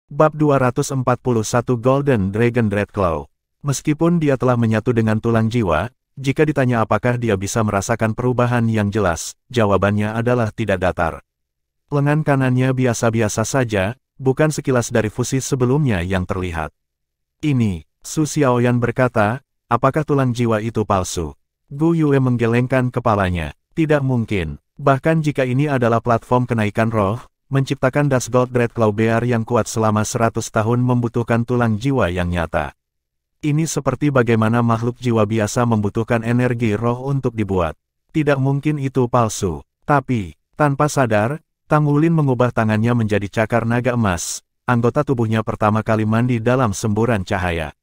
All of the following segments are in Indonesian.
Bab 241 Golden Dragon Dreadclaw. Meskipun dia telah menyatu dengan tulang jiwa, jika ditanya apakah dia bisa merasakan perubahan yang jelas, jawabannya adalah tidak datar. Lengan kanannya biasa-biasa saja, bukan sekilas dari fusi sebelumnya yang terlihat. Ini, Su Xiaoyan berkata, apakah tulang jiwa itu palsu? Gu Yue menggelengkan kepalanya. Tidak mungkin. Bahkan jika ini adalah platform kenaikan roh, menciptakan Dusgold Dreadclaw Bear yang kuat selama 100 tahun membutuhkan tulang jiwa yang nyata. Ini seperti bagaimana makhluk jiwa biasa membutuhkan energi roh untuk dibuat. Tidak mungkin itu palsu. Tapi, tanpa sadar, Tang Wulin mengubah tangannya menjadi cakar naga emas. Anggota tubuhnya pertama kali mandi dalam semburan cahaya.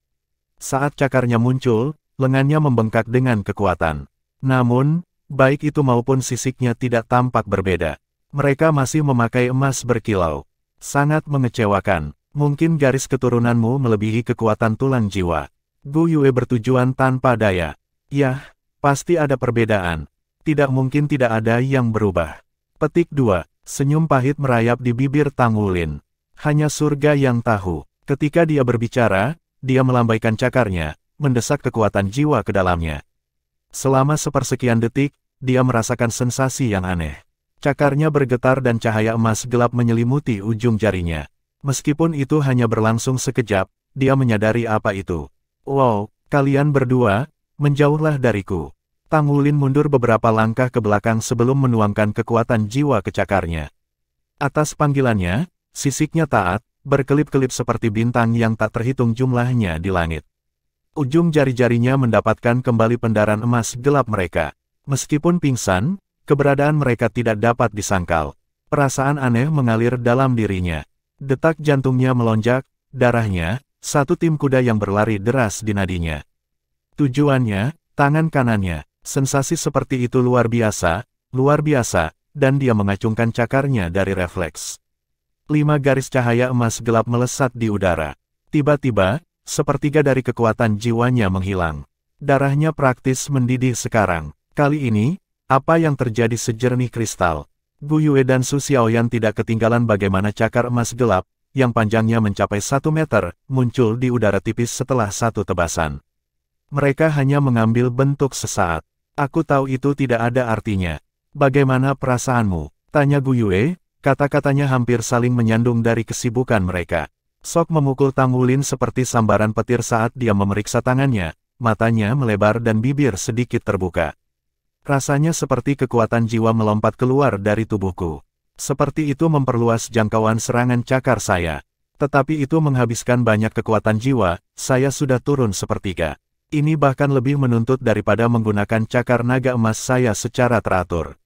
Saat cakarnya muncul, lengannya membengkak dengan kekuatan. Namun, baik itu maupun sisiknya tidak tampak berbeda. Mereka masih memakai emas berkilau. Sangat mengecewakan. Mungkin garis keturunanmu melebihi kekuatan tulang jiwa. Gu Yue bertujuan tanpa daya. Yah, pasti ada perbedaan. Tidak mungkin tidak ada yang berubah. Petik 2. Senyum pahit merayap di bibir Tang Wulin. Hanya surga yang tahu. Ketika dia berbicara, dia melambaikan cakarnya, mendesak kekuatan jiwa ke dalamnya. Selama sepersekian detik, dia merasakan sensasi yang aneh. Cakarnya bergetar dan cahaya emas gelap menyelimuti ujung jarinya. Meskipun itu hanya berlangsung sekejap, dia menyadari apa itu. Wow, kalian berdua, menjauhlah dariku. Tang Wulin mundur beberapa langkah ke belakang sebelum menuangkan kekuatan jiwa ke cakarnya. Atas panggilannya, sisiknya taat, berkelip-kelip seperti bintang yang tak terhitung jumlahnya di langit. Ujung jari-jarinya mendapatkan kembali pendaran emas gelap mereka. Meskipun pingsan, keberadaan mereka tidak dapat disangkal. Perasaan aneh mengalir dalam dirinya. Detak jantungnya melonjak, darahnya, satu tim kuda yang berlari deras di nadinya. Tujuannya, tangan kanannya. Sensasi seperti itu luar biasa, dan dia mengacungkan cakarnya dari refleks. 5 garis cahaya emas gelap melesat di udara. Tiba-tiba, sepertiga dari kekuatan jiwanya menghilang. Darahnya praktis mendidih sekarang. Kali ini, apa yang terjadi sejernih kristal. Gu Yue dan Su Xiaoyan tidak ketinggalan bagaimana cakar emas gelap, yang panjangnya mencapai 1 meter, muncul di udara tipis setelah satu tebasan. Mereka hanya mengambil bentuk sesaat. Aku tahu itu tidak ada artinya. Bagaimana perasaanmu? Tanya Gu Yue, kata-katanya hampir saling menyandung dari kesibukan mereka. Sok memukul Tang Wulin seperti sambaran petir saat dia memeriksa tangannya, matanya melebar dan bibir sedikit terbuka. Rasanya seperti kekuatan jiwa melompat keluar dari tubuhku. Seperti itu memperluas jangkauan serangan cakar saya. Tetapi itu menghabiskan banyak kekuatan jiwa, saya sudah turun sepertiga. Ini bahkan lebih menuntut daripada menggunakan cakar naga emas saya secara teratur.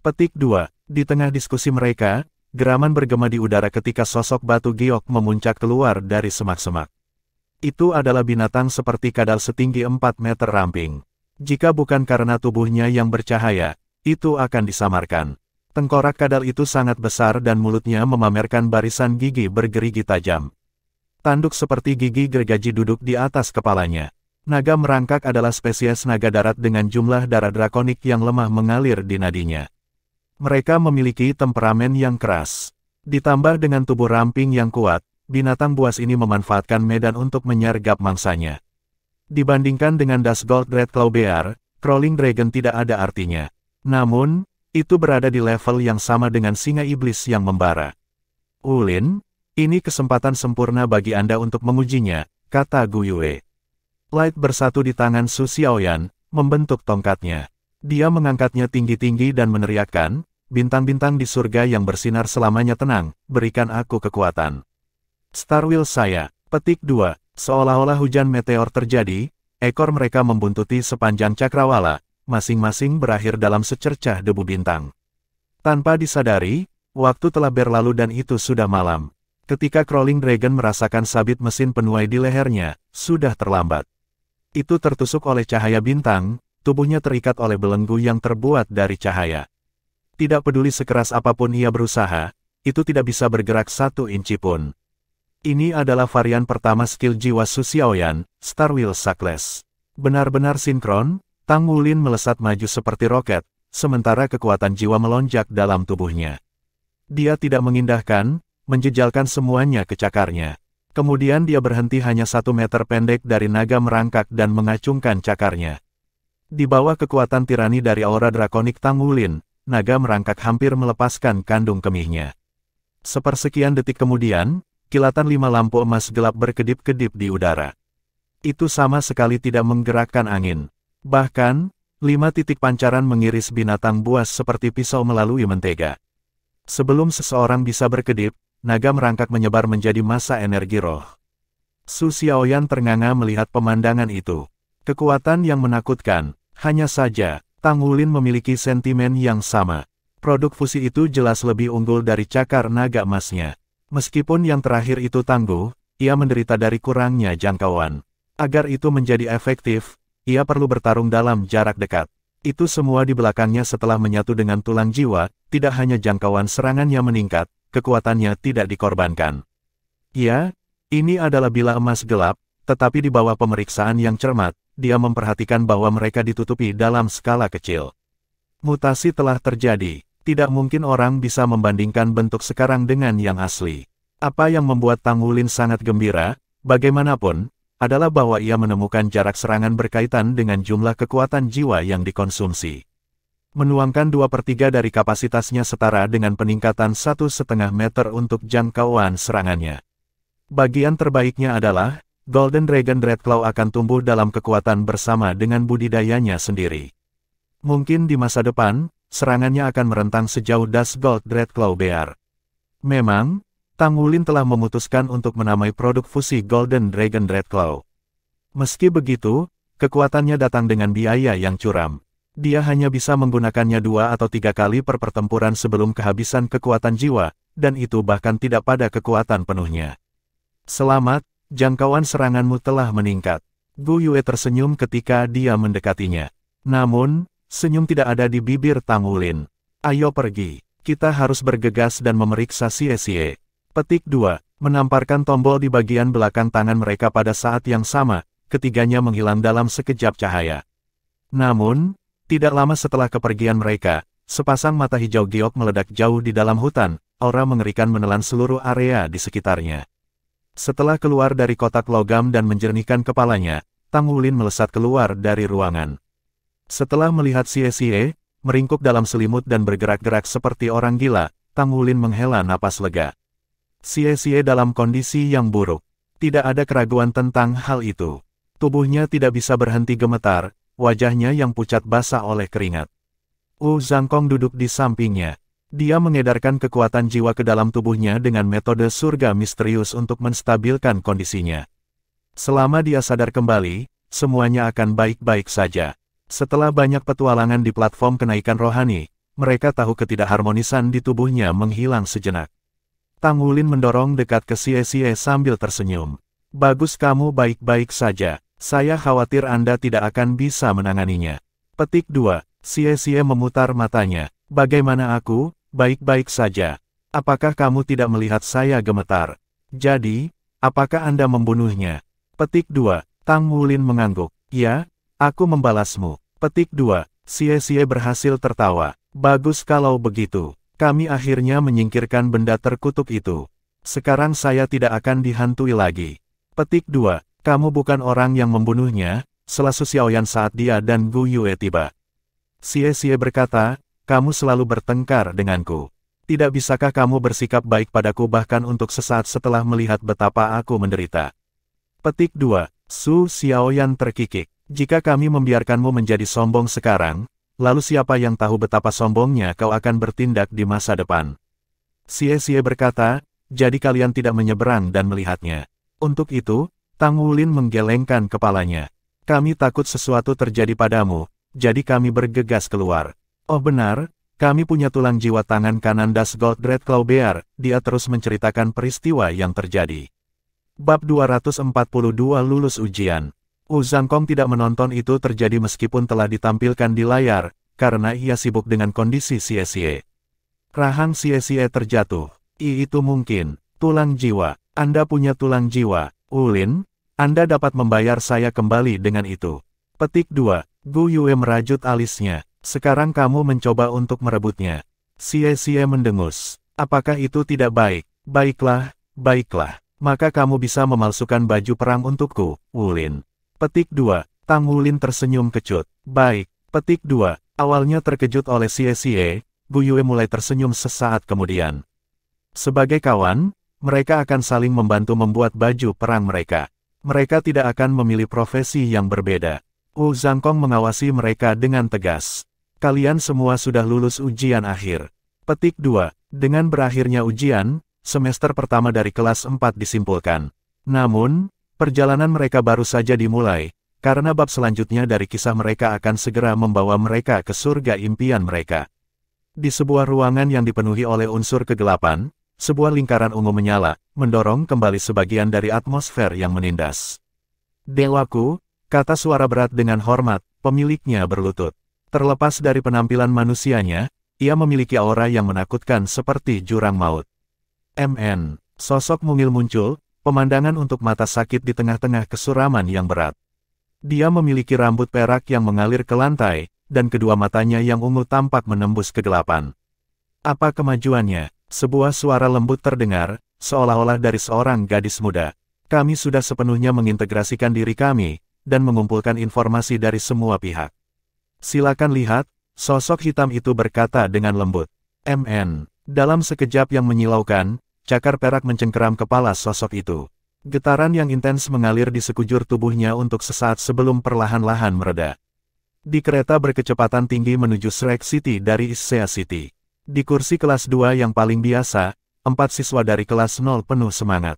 Petik 2. Di tengah diskusi mereka, geraman bergema di udara ketika sosok batu giok memuncak keluar dari semak-semak. Itu adalah binatang seperti kadal setinggi 4 meter ramping. Jika bukan karena tubuhnya yang bercahaya, itu akan disamarkan. Tengkorak kadal itu sangat besar dan mulutnya memamerkan barisan gigi bergerigi tajam. Tanduk seperti gigi gergaji duduk di atas kepalanya. Naga merangkak adalah spesies naga darat dengan jumlah darah drakonik yang lemah mengalir di nadinya. Mereka memiliki temperamen yang keras. Ditambah dengan tubuh ramping yang kuat, binatang buas ini memanfaatkan medan untuk menyergap mangsanya. Dibandingkan dengan Dusgold Dreadclaw Bear, Crawling Dragon tidak ada artinya. Namun, itu berada di level yang sama dengan singa iblis yang membara. Wulin, ini kesempatan sempurna bagi Anda untuk mengujinya, kata Gu Yue. Light bersatu di tangan Su Xiaoyan, membentuk tongkatnya. Dia mengangkatnya tinggi-tinggi dan meneriakkan, bintang-bintang di surga yang bersinar selamanya tenang, berikan aku kekuatan. Star Wheel saya. Petik 2. Seolah-olah hujan meteor terjadi, ekor mereka membuntuti sepanjang cakrawala, masing-masing berakhir dalam secercah debu bintang. Tanpa disadari, waktu telah berlalu dan itu sudah malam. Ketika Crawling Dragon merasakan sabit mesin penuai di lehernya, sudah terlambat. Itu tertusuk oleh cahaya bintang, tubuhnya terikat oleh belenggu yang terbuat dari cahaya. Tidak peduli sekeras apapun ia berusaha, itu tidak bisa bergerak 1 inci pun. Ini adalah varian pertama skill jiwa Su Xiaoyan, Star Wheel Suckless. Benar-benar sinkron, Tang Wulin melesat maju seperti roket, sementara kekuatan jiwa melonjak dalam tubuhnya. Dia tidak mengindahkan, menjejalkan semuanya ke cakarnya. Kemudian dia berhenti hanya 1 meter pendek dari naga merangkak dan mengacungkan cakarnya. Di bawah kekuatan tirani dari aura drakonik Tang Wulin, naga merangkak hampir melepaskan kandung kemihnya. Sepersekian detik kemudian, kilatan 5 lampu emas gelap berkedip-kedip di udara. Itu sama sekali tidak menggerakkan angin. Bahkan, 5 titik pancaran mengiris binatang buas seperti pisau melalui mentega. Sebelum seseorang bisa berkedip, naga merangkak menyebar menjadi massa energi roh. Su Xiaoyan ternganga melihat pemandangan itu. Kekuatan yang menakutkan. Hanya saja, Tang Wulin memiliki sentimen yang sama. Produk fusi itu jelas lebih unggul dari cakar naga emasnya. Meskipun yang terakhir itu tangguh, ia menderita dari kurangnya jangkauan. Agar itu menjadi efektif, ia perlu bertarung dalam jarak dekat. Itu semua di belakangnya setelah menyatu dengan tulang jiwa, tidak hanya jangkauan serangannya meningkat, kekuatannya tidak dikorbankan. Ya, ini adalah bila emas gelap, tetapi di bawah pemeriksaan yang cermat, dia memperhatikan bahwa mereka ditutupi dalam skala kecil. Mutasi telah terjadi, tidak mungkin orang bisa membandingkan bentuk sekarang dengan yang asli. Apa yang membuat Tang Wulin sangat gembira, bagaimanapun, adalah bahwa ia menemukan jarak serangan berkaitan dengan jumlah kekuatan jiwa yang dikonsumsi. Menuangkan 2/3 dari kapasitasnya setara dengan peningkatan 1,5 meter untuk jangkauan serangannya. Bagian terbaiknya adalah, Golden Dragon Dreadclaw akan tumbuh dalam kekuatan bersama dengan budidayanya sendiri. Mungkin di masa depan, serangannya akan merentang sejauh Das Gold Dreadclaw Bear. Memang, Tang Wulin telah memutuskan untuk menamai produk fusi Golden Dragon Dreadclaw. Meski begitu, kekuatannya datang dengan biaya yang curam. Dia hanya bisa menggunakannya 2 atau 3 kali per pertempuran sebelum kehabisan kekuatan jiwa, dan itu bahkan tidak pada kekuatan penuhnya. Selamat, jangkauan seranganmu telah meningkat. Gu Yue tersenyum ketika dia mendekatinya. Namun, senyum tidak ada di bibir Tang Wulin. Ayo pergi, kita harus bergegas dan memeriksa Xie. Petik 2. Menamparkan tombol di bagian belakang tangan mereka pada saat yang sama, ketiganya menghilang dalam sekejap cahaya. Namun, tidak lama setelah kepergian mereka, sepasang mata hijau giok meledak jauh di dalam hutan, aura mengerikan menelan seluruh area di sekitarnya. Setelah keluar dari kotak logam dan menjernihkan kepalanya, Tang Wulin melesat keluar dari ruangan. Setelah melihat Xie, meringkuk dalam selimut dan bergerak-gerak seperti orang gila, Tang Wulin menghela napas lega. Xie dalam kondisi yang buruk. Tidak ada keraguan tentang hal itu. Tubuhnya tidak bisa berhenti gemetar, wajahnya yang pucat basah oleh keringat. Wu Zhangkong duduk di sampingnya. Dia mengedarkan kekuatan jiwa ke dalam tubuhnya dengan metode surga misterius untuk menstabilkan kondisinya. Selama dia sadar kembali, semuanya akan baik-baik saja. Setelah banyak petualangan di platform kenaikan rohani, mereka tahu ketidakharmonisan di tubuhnya menghilang sejenak. Tang Wulin mendorong dekat ke Xie sambil tersenyum. Bagus, kamu baik-baik saja. Saya khawatir Anda tidak akan bisa menanganinya. Petik 2. Xie memutar matanya. Bagaimana aku? Baik-baik saja. Apakah kamu tidak melihat saya gemetar? Jadi, apakah Anda membunuhnya? Petik 2. Tang Wulin mengangguk. Ya, aku membalasmu. Petik 2. Xie berhasil tertawa. Bagus kalau begitu. Kami akhirnya menyingkirkan benda terkutuk itu. Sekarang saya tidak akan dihantui lagi. Petik 2. Kamu bukan orang yang membunuhnya, setelah Su Xiaoyan saat dia dan Gu Yue tiba. Xie berkata, kamu selalu bertengkar denganku. Tidak bisakah kamu bersikap baik padaku bahkan untuk sesaat setelah melihat betapa aku menderita? Petik 2. Su Xiaoyan terkikik. Jika kami membiarkanmu menjadi sombong sekarang, lalu siapa yang tahu betapa sombongnya kau akan bertindak di masa depan? Xie berkata, jadi kalian tidak menyeberang dan melihatnya. Untuk itu, Tang Wulin menggelengkan kepalanya. Kami takut sesuatu terjadi padamu, jadi kami bergegas keluar. Oh benar, kami punya tulang jiwa tangan kanan Das Gold Dreadclaw Bear, dia terus menceritakan peristiwa yang terjadi. Bab 242 lulus ujian. Wu Zhangkong tidak menonton itu terjadi meskipun telah ditampilkan di layar, karena ia sibuk dengan kondisi Xie. Rahang Xie terjatuh. Itu mungkin. Tulang jiwa. Anda punya tulang jiwa. Wulin, Anda dapat membayar saya kembali dengan itu. Petik 2. Gu Yue merajut alisnya. Sekarang kamu mencoba untuk merebutnya. Xie mendengus. Apakah itu tidak baik? Baiklah, baiklah. Maka kamu bisa memalsukan baju perang untukku, Wulin. Petik 2. Tang Wulin tersenyum kecut. Baik. Petik 2. Awalnya terkejut oleh Xie, Gu Yue mulai tersenyum sesaat kemudian. Sebagai kawan, mereka akan saling membantu membuat baju perang mereka. Mereka tidak akan memilih profesi yang berbeda. Wu Zhangkong mengawasi mereka dengan tegas. Kalian semua sudah lulus ujian akhir. Petik 2. Dengan berakhirnya ujian, semester pertama dari kelas 4 disimpulkan. Namun, perjalanan mereka baru saja dimulai, karena bab selanjutnya dari kisah mereka akan segera membawa mereka ke surga impian mereka. Di sebuah ruangan yang dipenuhi oleh unsur kegelapan, sebuah lingkaran ungu menyala, mendorong kembali sebagian dari atmosfer yang menindas. Dewaku, kata suara berat dengan hormat, pemiliknya berlutut. Terlepas dari penampilan manusianya, ia memiliki aura yang menakutkan seperti jurang maut. MN, sosok mungil muncul, pemandangan untuk mata sakit di tengah-tengah kesuraman yang berat. Dia memiliki rambut perak yang mengalir ke lantai, dan kedua matanya yang ungu tampak menembus kegelapan. Apa kemajuannya? Sebuah suara lembut terdengar, seolah-olah dari seorang gadis muda. Kami sudah sepenuhnya mengintegrasikan diri kami, dan mengumpulkan informasi dari semua pihak. Silakan lihat, sosok hitam itu berkata dengan lembut. MN. Dalam sekejap yang menyilaukan, cakar perak mencengkeram kepala sosok itu. Getaran yang intens mengalir di sekujur tubuhnya untuk sesaat sebelum perlahan-lahan mereda. Di kereta berkecepatan tinggi menuju Shrek City dari Issea City. Di kursi kelas 2 yang paling biasa, 4 siswa dari kelas 0 penuh semangat.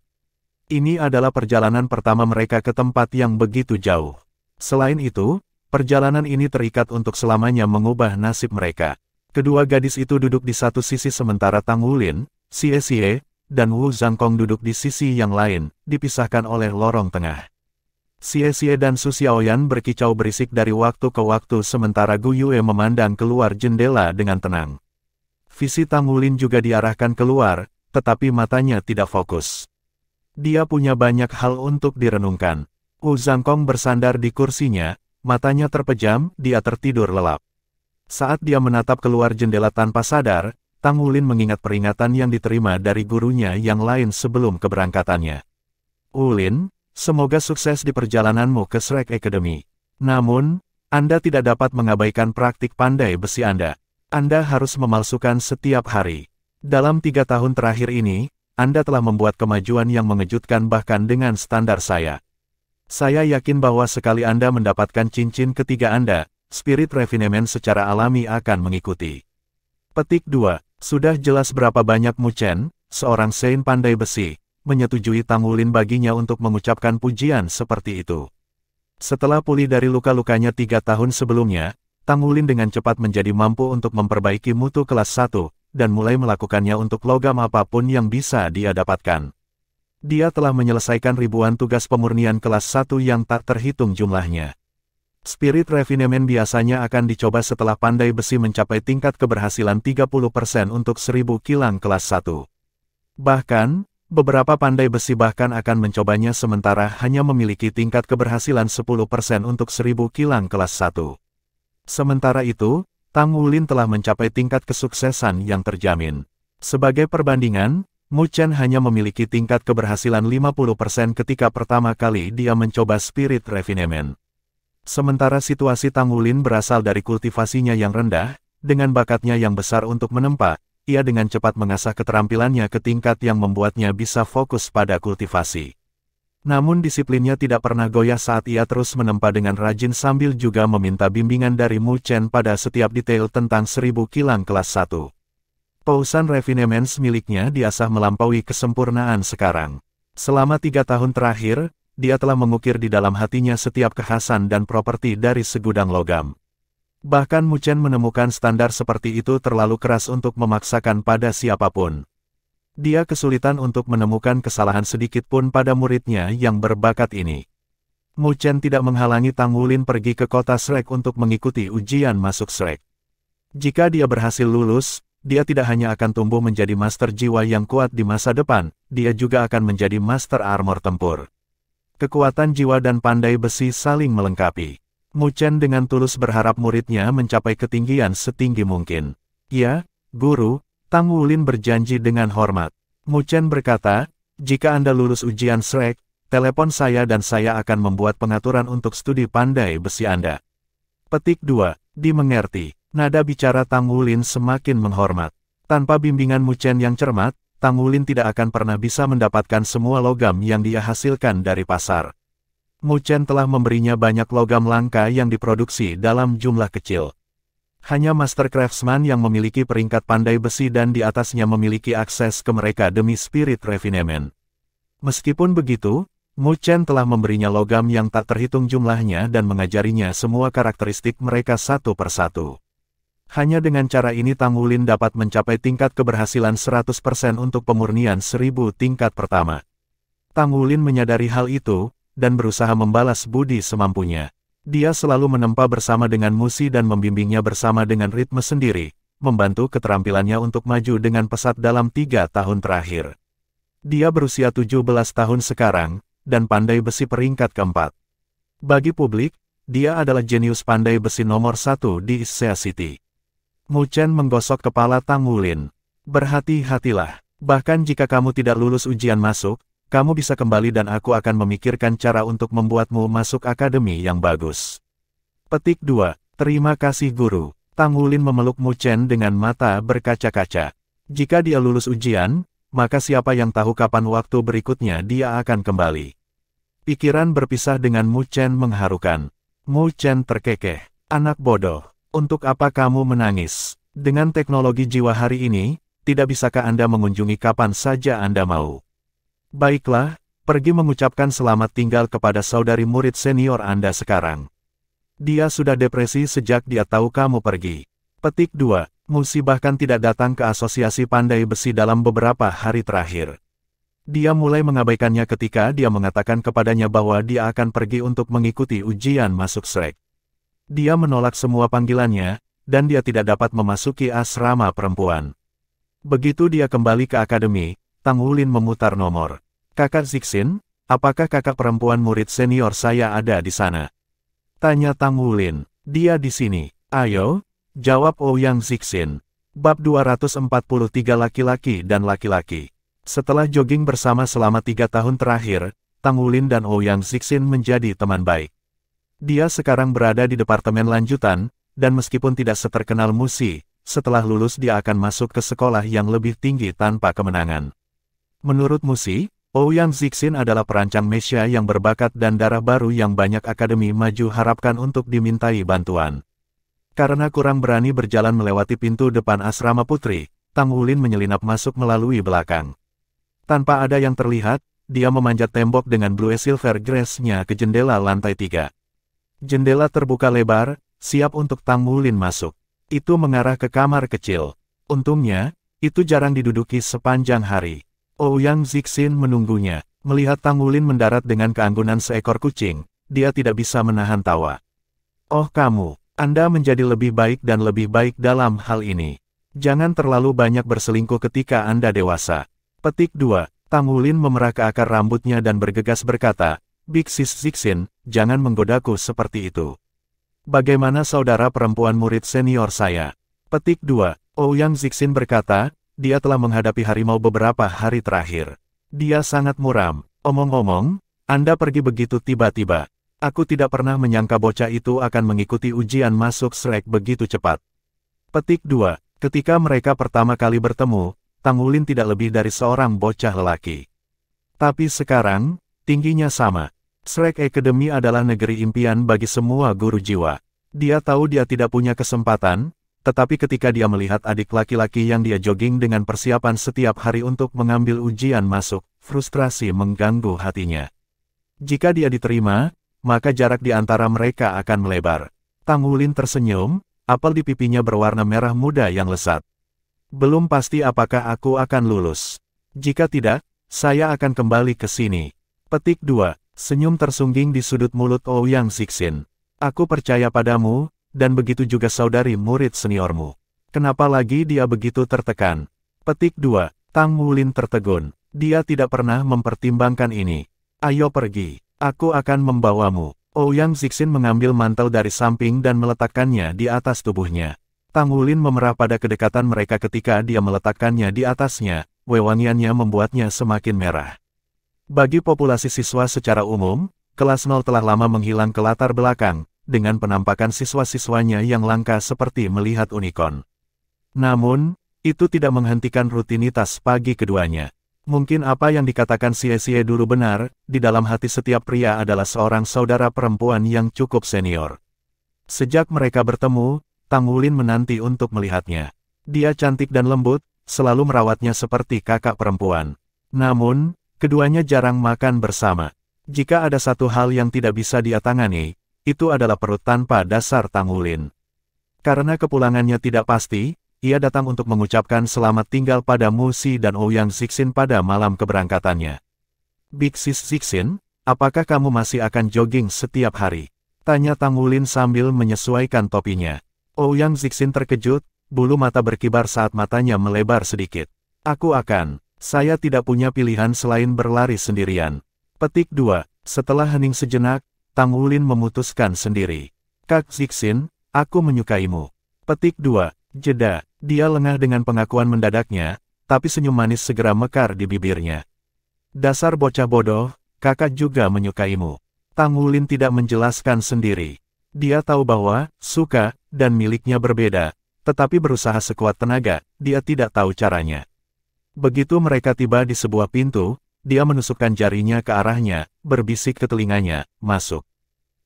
Ini adalah perjalanan pertama mereka ke tempat yang begitu jauh. Selain itu, perjalanan ini terikat untuk selamanya mengubah nasib mereka. Kedua gadis itu duduk di satu sisi sementara Tang Wulin, Xie, dan Wu Zhangkong duduk di sisi yang lain, dipisahkan oleh lorong tengah. Xie dan Su Xiaoyan berkicau berisik dari waktu ke waktu sementara Gu Yue memandang keluar jendela dengan tenang. Visi Tang Wulin juga diarahkan keluar, tetapi matanya tidak fokus. Dia punya banyak hal untuk direnungkan. Wu Zhangkong bersandar di kursinya, matanya terpejam, dia tertidur lelap. Saat dia menatap keluar jendela tanpa sadar, Tang Wulin mengingat peringatan yang diterima dari gurunya yang lain sebelum keberangkatannya. Wulin, semoga sukses di perjalananmu ke Shrek Academy. Namun, Anda tidak dapat mengabaikan praktik pandai besi Anda. Anda harus memalsukan setiap hari. Dalam 3 tahun terakhir ini, Anda telah membuat kemajuan yang mengejutkan bahkan dengan standar saya. Saya yakin bahwa sekali Anda mendapatkan cincin ketiga Anda, spirit refinement secara alami akan mengikuti. Petik 2. Sudah jelas berapa banyak Mu Chen, seorang Sein pandai besi, menyetujui Tang Wulin baginya untuk mengucapkan pujian seperti itu. Setelah pulih dari luka-lukanya 3 tahun sebelumnya, Tang Wulin dengan cepat menjadi mampu untuk memperbaiki mutu kelas 1, dan mulai melakukannya untuk logam apapun yang bisa dia dapatkan. Dia telah menyelesaikan ribuan tugas pemurnian kelas 1 yang tak terhitung jumlahnya. Spirit refinement biasanya akan dicoba setelah pandai besi mencapai tingkat keberhasilan 30% untuk 1000 kilang kelas 1. Bahkan, beberapa pandai besi bahkan akan mencobanya sementara hanya memiliki tingkat keberhasilan 10% untuk 1000 kilang kelas 1. Sementara itu, Tang Wulin telah mencapai tingkat kesuksesan yang terjamin. Sebagai perbandingan, Mu Chen hanya memiliki tingkat keberhasilan 50% ketika pertama kali dia mencoba spirit refinement. Sementara situasi Tang Wulin berasal dari kultivasinya yang rendah, dengan bakatnya yang besar untuk menempa, ia dengan cepat mengasah keterampilannya ke tingkat yang membuatnya bisa fokus pada kultivasi. Namun disiplinnya tidak pernah goyah saat ia terus menempa dengan rajin sambil juga meminta bimbingan dari Mu Chen pada setiap detail tentang 1000 kilang kelas 1. Pousan refinements miliknya diasah melampaui kesempurnaan sekarang. Selama 3 tahun terakhir, dia telah mengukir di dalam hatinya setiap kekhasan dan properti dari segudang logam. Bahkan Mu Chen menemukan standar seperti itu terlalu keras untuk memaksakan pada siapapun. Dia kesulitan untuk menemukan kesalahan sedikit pun pada muridnya yang berbakat ini. Mu Chen tidak menghalangi Tang Wulin pergi ke kota Shrek untuk mengikuti ujian masuk Shrek. Jika dia berhasil lulus, dia tidak hanya akan tumbuh menjadi master jiwa yang kuat di masa depan, dia juga akan menjadi master armor tempur. Kekuatan jiwa dan pandai besi saling melengkapi. Mu Chen dengan tulus berharap muridnya mencapai ketinggian setinggi mungkin. Ya, guru, Tang Wulin berjanji dengan hormat. Mu Chen berkata, jika Anda lulus ujian Shrek, telepon saya dan saya akan membuat pengaturan untuk studi pandai besi Anda. Petik 2. Dimengerti. Nada bicara Tang Wulin semakin menghormat. Tanpa bimbingan Mu Chen yang cermat, Tang Wulin tidak akan pernah bisa mendapatkan semua logam yang dia hasilkan dari pasar. Mu Chen telah memberinya banyak logam langka yang diproduksi dalam jumlah kecil. Hanya Master Craftsman yang memiliki peringkat pandai besi dan di atasnya memiliki akses ke mereka demi spirit refinement. Meskipun begitu, Mu Chen telah memberinya logam yang tak terhitung jumlahnya dan mengajarinya semua karakteristik mereka satu persatu. Hanya dengan cara ini Tang Wulin dapat mencapai tingkat keberhasilan 100% untuk pemurnian 1000 tingkat pertama. Tang Wulin menyadari hal itu, dan berusaha membalas budi semampunya. Dia selalu menempa bersama dengan Musi dan membimbingnya bersama dengan ritme sendiri, membantu keterampilannya untuk maju dengan pesat dalam 3 tahun terakhir. Dia berusia 17 tahun sekarang, dan pandai besi peringkat keempat. Bagi publik, dia adalah jenius pandai besi nomor 1 di Issea City. Mu Chen menggosok kepala Tang Wulin. Berhati-hatilah. Bahkan jika kamu tidak lulus ujian masuk, kamu bisa kembali dan aku akan memikirkan cara untuk membuatmu masuk akademi yang bagus. Petik 2. Terima kasih guru. Tang Wulin memeluk Mu Chen dengan mata berkaca-kaca. Jika dia lulus ujian, maka siapa yang tahu kapan waktu berikutnya dia akan kembali. Pikiran berpisah dengan Mu Chen mengharukan. Mu Chen terkekeh. Anak bodoh. Untuk apa kamu menangis? Dengan teknologi jiwa hari ini, tidak bisakah Anda mengunjungi kapan saja Anda mau? Baiklah, pergi mengucapkan selamat tinggal kepada saudari murid senior Anda sekarang. Dia sudah depresi sejak dia tahu kamu pergi. Petik 2. Musi bahkan tidak datang ke asosiasi pandai besi dalam beberapa hari terakhir. Dia mulai mengabaikannya ketika dia mengatakan kepadanya bahwa dia akan pergi untuk mengikuti ujian masuk Shrek. Dia menolak semua panggilannya, dan dia tidak dapat memasuki asrama perempuan. Begitu dia kembali ke akademi, Tang Wulin memutar nomor. Kakak Zixin, apakah kakak perempuan murid senior saya ada di sana? Tanya Tang Wulin. Dia di sini. Ayo, jawab Ouyang Zixin. Bab 243 laki-laki dan laki-laki. Setelah jogging bersama selama 3 tahun terakhir, Tang Wulin dan Ouyang Zixin menjadi teman baik. Dia sekarang berada di departemen lanjutan, dan meskipun tidak seterkenal Musi, setelah lulus dia akan masuk ke sekolah yang lebih tinggi tanpa kemenangan. Menurut Musi, Ouyang Zixin adalah perancang mecha yang berbakat dan darah baru yang banyak akademi maju harapkan untuk dimintai bantuan. Karena kurang berani berjalan melewati pintu depan asrama putri, Tang Wulin menyelinap masuk melalui belakang. Tanpa ada yang terlihat, dia memanjat tembok dengan blue silver grass-nya ke jendela lantai 3. Jendela terbuka lebar, siap untuk Tang Wulin masuk. Itu mengarah ke kamar kecil. Untungnya, itu jarang diduduki sepanjang hari. Ouyang Zixin menunggunya. Melihat Tang Wulin mendarat dengan keanggunan seekor kucing, dia tidak bisa menahan tawa. Oh kamu, Anda menjadi lebih baik dan lebih baik dalam hal ini. Jangan terlalu banyak berselingkuh ketika Anda dewasa. Petik 2. Tang Wulin memerah ke akar rambutnya dan bergegas berkata, Big Sis Zixin, jangan menggodaku seperti itu. Bagaimana saudara perempuan murid senior saya? Petik 2. Ouyang Zixin berkata, dia telah menghadapi harimau beberapa hari terakhir. Dia sangat muram. Omong-omong, Anda pergi begitu tiba-tiba. Aku tidak pernah menyangka bocah itu akan mengikuti ujian masuk Shrek begitu cepat. Petik 2. Ketika mereka pertama kali bertemu, Tang Wulin tidak lebih dari seorang bocah lelaki. Tapi sekarang, tingginya sama. Shrek Academy adalah negeri impian bagi semua guru jiwa. Dia tahu dia tidak punya kesempatan, tetapi ketika dia melihat adik laki-laki yang dia jogging dengan persiapan setiap hari untuk mengambil ujian masuk, frustrasi mengganggu hatinya. Jika dia diterima, maka jarak di antara mereka akan melebar. Tang Wulin tersenyum, apel di pipinya berwarna merah muda yang lesat. Belum pasti apakah aku akan lulus. Jika tidak, saya akan kembali ke sini. Petik 2. Senyum tersungging di sudut mulut Ouyang Zixin. Aku percaya padamu, dan begitu juga saudari murid seniormu. Kenapa lagi dia begitu tertekan? Petik 2. Tang Wulin tertegun. Dia tidak pernah mempertimbangkan ini. Ayo pergi. Aku akan membawamu. Ouyang Zixin mengambil mantel dari samping dan meletakkannya di atas tubuhnya. Tang Wulin memerah pada kedekatan mereka ketika dia meletakkannya di atasnya, wewangiannya membuatnya semakin merah. Bagi populasi siswa secara umum, kelas 0 telah lama menghilang ke latar belakang, dengan penampakan siswa-siswanya yang langka seperti melihat unicorn. Namun, itu tidak menghentikan rutinitas pagi keduanya. Mungkin apa yang dikatakan Xie dulu benar, di dalam hati setiap pria adalah seorang saudara perempuan yang cukup senior. Sejak mereka bertemu, Tang Wulin menanti untuk melihatnya. Dia cantik dan lembut, selalu merawatnya seperti kakak perempuan. Namun, keduanya jarang makan bersama. Jika ada satu hal yang tidak bisa dia tangani, itu adalah perut tanpa dasar Tang Wulin. Karena kepulangannya tidak pasti, ia datang untuk mengucapkan selamat tinggal pada Mu Xi dan Ouyang Zixin pada malam keberangkatannya. Big Sis Zixin, apakah kamu masih akan jogging setiap hari? Tanya Tang Wulin sambil menyesuaikan topinya. Ouyang Zixin terkejut, bulu mata berkibar saat matanya melebar sedikit. Aku akan. Saya tidak punya pilihan selain berlari sendirian. Petik 2. Setelah hening sejenak, Tang Wulin memutuskan sendiri. Kak Zixin, aku menyukaimu. Petik 2. Jeda. Dia lengah dengan pengakuan mendadaknya, tapi senyum manis segera mekar di bibirnya. Dasar bocah bodoh, kakak juga menyukaimu. Tang Wulin tidak menjelaskan sendiri. Dia tahu bahwa suka dan miliknya berbeda, tetapi berusaha sekuat tenaga, dia tidak tahu caranya. Begitu mereka tiba di sebuah pintu, dia menusukkan jarinya ke arahnya, berbisik ke telinganya, masuk.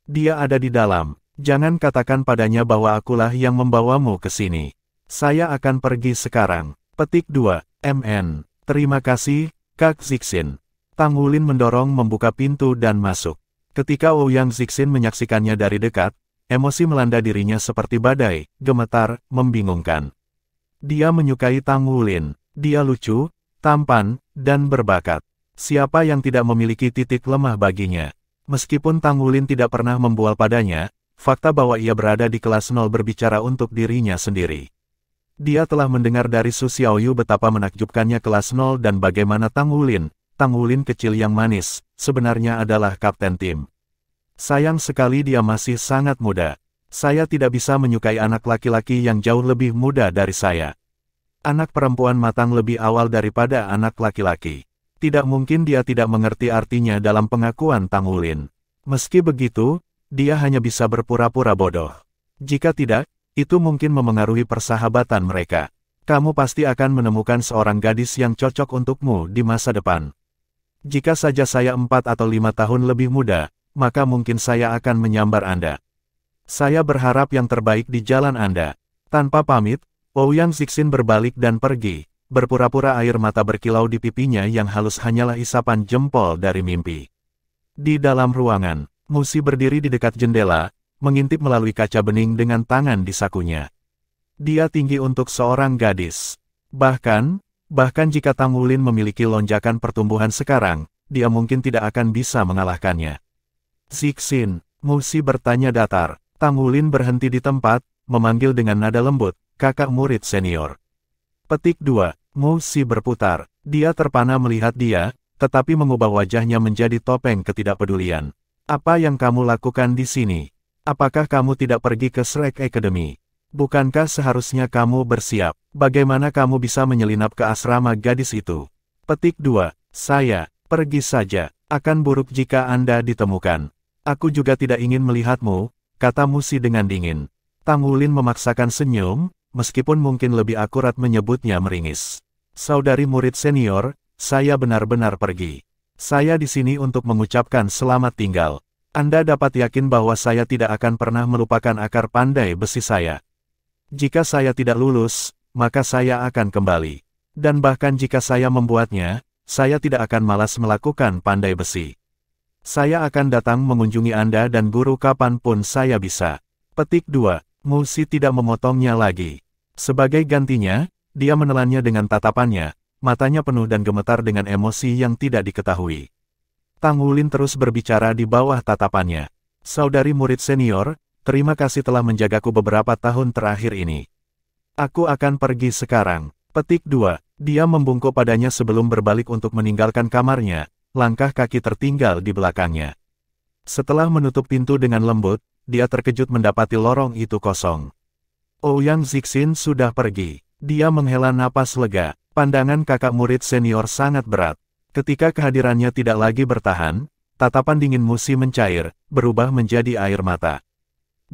Dia ada di dalam, jangan katakan padanya bahwa akulah yang membawamu ke sini. Saya akan pergi sekarang. Petik 2. MN. Terima kasih, Kak Zixin. Tang Wulin mendorong membuka pintu dan masuk. Ketika Ouyang Zixin menyaksikannya dari dekat, emosi melanda dirinya seperti badai, gemetar, membingungkan. Dia menyukai Tang Wulin. Dia lucu, tampan, dan berbakat. Siapa yang tidak memiliki titik lemah baginya? Meskipun Tang Wulin tidak pernah membual padanya, fakta bahwa ia berada di kelas 0 berbicara untuk dirinya sendiri. Dia telah mendengar dari Su Xiaoyu betapa menakjubkannya kelas 0 dan bagaimana Tang Wulin kecil yang manis, sebenarnya adalah kapten tim. Sayang sekali dia masih sangat muda. Saya tidak bisa menyukai anak laki-laki yang jauh lebih muda dari saya. Anak perempuan matang lebih awal daripada anak laki-laki. Tidak mungkin dia tidak mengerti artinya dalam pengakuan Tang Wulin. Meski begitu, dia hanya bisa berpura-pura bodoh. Jika tidak, itu mungkin memengaruhi persahabatan mereka. Kamu pasti akan menemukan seorang gadis yang cocok untukmu di masa depan. Jika saja saya 4 atau 5 tahun lebih muda, maka mungkin saya akan menyambar Anda. Saya berharap yang terbaik di jalan Anda. Tanpa pamit, Ouyang Zixin berbalik dan pergi, berpura-pura air mata berkilau di pipinya yang halus hanyalah isapan jempol dari mimpi. Di dalam ruangan, Mu Xi berdiri di dekat jendela, mengintip melalui kaca bening dengan tangan di sakunya. Dia tinggi untuk seorang gadis. Bahkan jika Tang Wulin memiliki lonjakan pertumbuhan sekarang, dia mungkin tidak akan bisa mengalahkannya. Zixin, Mu Xi bertanya datar. Tang Wulin berhenti di tempat, memanggil dengan nada lembut, kakak murid senior. Petik 2. Mu Xi berputar. Dia terpana melihat dia, tetapi mengubah wajahnya menjadi topeng ketidakpedulian. Apa yang kamu lakukan di sini? Apakah kamu tidak pergi ke Shrek Academy? Bukankah seharusnya kamu bersiap? Bagaimana kamu bisa menyelinap ke asrama gadis itu? Petik 2. Saya, pergi saja. Akan buruk jika Anda ditemukan. Aku juga tidak ingin melihatmu, kata Mu Xi dengan dingin. Tang Wulin memaksakan senyum, meskipun mungkin lebih akurat menyebutnya meringis. Saudari murid senior, saya benar-benar pergi. Saya di sini untuk mengucapkan selamat tinggal. Anda dapat yakin bahwa saya tidak akan pernah melupakan akar pandai besi saya. Jika saya tidak lulus, maka saya akan kembali. Dan bahkan jika saya membuatnya, saya tidak akan malas melakukan pandai besi. Saya akan datang mengunjungi Anda dan guru kapanpun saya bisa. Petik 2. Mu Xi tidak memotongnya lagi. Sebagai gantinya, dia menelannya dengan tatapannya, matanya penuh dan gemetar dengan emosi yang tidak diketahui. Tang Wulin terus berbicara di bawah tatapannya. Saudari murid senior, terima kasih telah menjagaku beberapa tahun terakhir ini. Aku akan pergi sekarang. Petik 2. Dia membungkuk padanya sebelum berbalik untuk meninggalkan kamarnya, langkah kaki tertinggal di belakangnya. Setelah menutup pintu dengan lembut, dia terkejut mendapati lorong itu kosong. Ouyang Zixin sudah pergi. Dia menghela napas lega. Pandangan kakak murid senior sangat berat. Ketika kehadirannya tidak lagi bertahan, tatapan dingin Musi mencair, berubah menjadi air mata.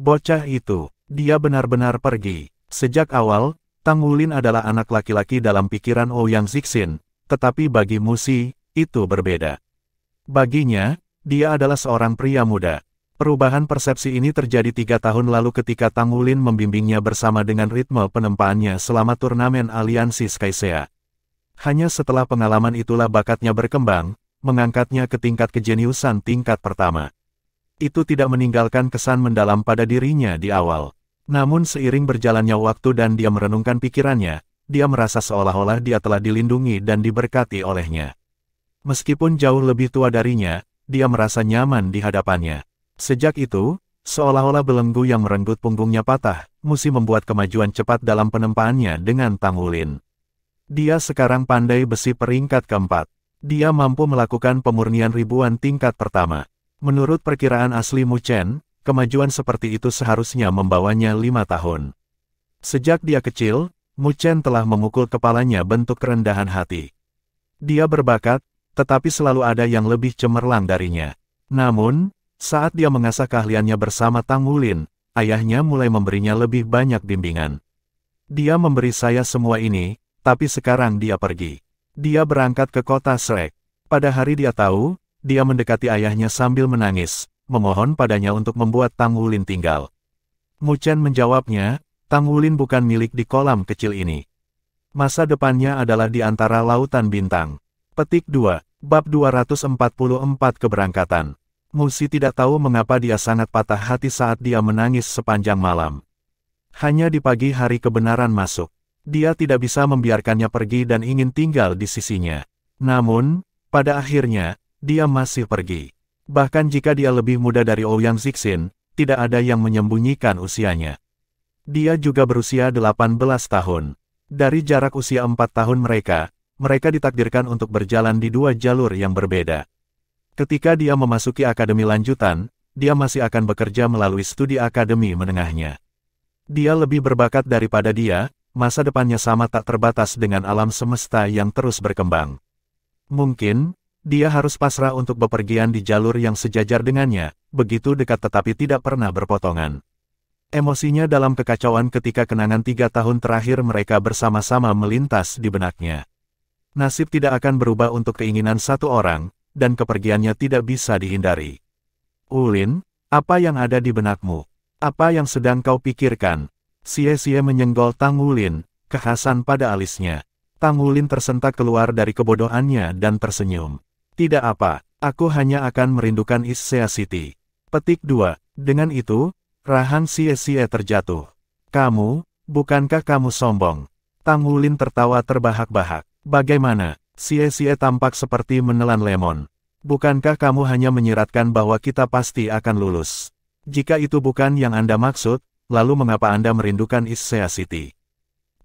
Bocah itu, dia benar-benar pergi. Sejak awal, Tang Wulin adalah anak laki-laki dalam pikiran Ouyang Zixin, tetapi bagi Musi, itu berbeda. Baginya, dia adalah seorang pria muda. Perubahan persepsi ini terjadi 3 tahun lalu ketika Tang Wulin membimbingnya bersama dengan ritme penempaannya selama turnamen aliansi Skycea. Hanya setelah pengalaman itulah bakatnya berkembang, mengangkatnya ke tingkat kejeniusan tingkat pertama. Itu tidak meninggalkan kesan mendalam pada dirinya di awal. Namun seiring berjalannya waktu dan dia merenungkan pikirannya, dia merasa seolah-olah dia telah dilindungi dan diberkati olehnya. Meskipun jauh lebih tua darinya, dia merasa nyaman di hadapannya. Sejak itu, seolah-olah belenggu yang merenggut punggungnya patah, Musi membuat kemajuan cepat dalam penempaannya dengan Tang Wulin. Dia sekarang pandai besi peringkat keempat. Dia mampu melakukan pemurnian ribuan tingkat pertama. Menurut perkiraan asli Mu Chen, kemajuan seperti itu seharusnya membawanya 5 tahun. Sejak dia kecil, Mu Chen telah memukul kepalanya bentuk kerendahan hati. Dia berbakat, tetapi selalu ada yang lebih cemerlang darinya. Namun, saat dia mengasah keahliannya bersama Tang Wulin, ayahnya mulai memberinya lebih banyak bimbingan. Dia memberi saya semua ini, tapi sekarang dia pergi. Dia berangkat ke kota Shrek. Pada hari dia tahu, dia mendekati ayahnya sambil menangis, memohon padanya untuk membuat Tang Wulin tinggal. Mu Chen menjawabnya, Tang Wulin bukan milik di kolam kecil ini. Masa depannya adalah di antara lautan bintang. Petik 2, Bab 244 Keberangkatan. Musi tidak tahu mengapa dia sangat patah hati saat dia menangis sepanjang malam. Hanya di pagi hari kebenaran masuk. Dia tidak bisa membiarkannya pergi dan ingin tinggal di sisinya. Namun, pada akhirnya, dia masih pergi. Bahkan jika dia lebih muda dari Ouyang Zixin, tidak ada yang menyembunyikan usianya. Dia juga berusia 18 tahun. Dari jarak usia 4 tahun mereka ditakdirkan untuk berjalan di 2 jalur yang berbeda. Ketika dia memasuki akademi lanjutan, dia masih akan bekerja melalui studi akademi menengahnya. Dia lebih berbakat daripada dia, masa depannya sama tak terbatas dengan alam semesta yang terus berkembang. Mungkin, dia harus pasrah untuk bepergian di jalur yang sejajar dengannya, begitu dekat tetapi tidak pernah berpotongan. Emosinya dalam kekacauan ketika kenangan 3 tahun terakhir mereka bersama-sama melintas di benaknya. Nasib tidak akan berubah untuk keinginan satu orang, dan kepergiannya tidak bisa dihindari. Wulin, apa yang ada di benakmu? Apa yang sedang kau pikirkan? Xie menyenggol Tang Wulin, kekhasan pada alisnya. Tang Wulin tersentak keluar dari kebodohannya dan tersenyum. Tidak apa, aku hanya akan merindukan Issea City. Petik 2, dengan itu, rahang Xie terjatuh. Kamu, bukankah kamu sombong? Tang Wulin tertawa terbahak-bahak. Bagaimana? Xie tampak seperti menelan lemon. Bukankah kamu hanya menyiratkan bahwa kita pasti akan lulus? Jika itu bukan yang Anda maksud, lalu mengapa Anda merindukan Issea City?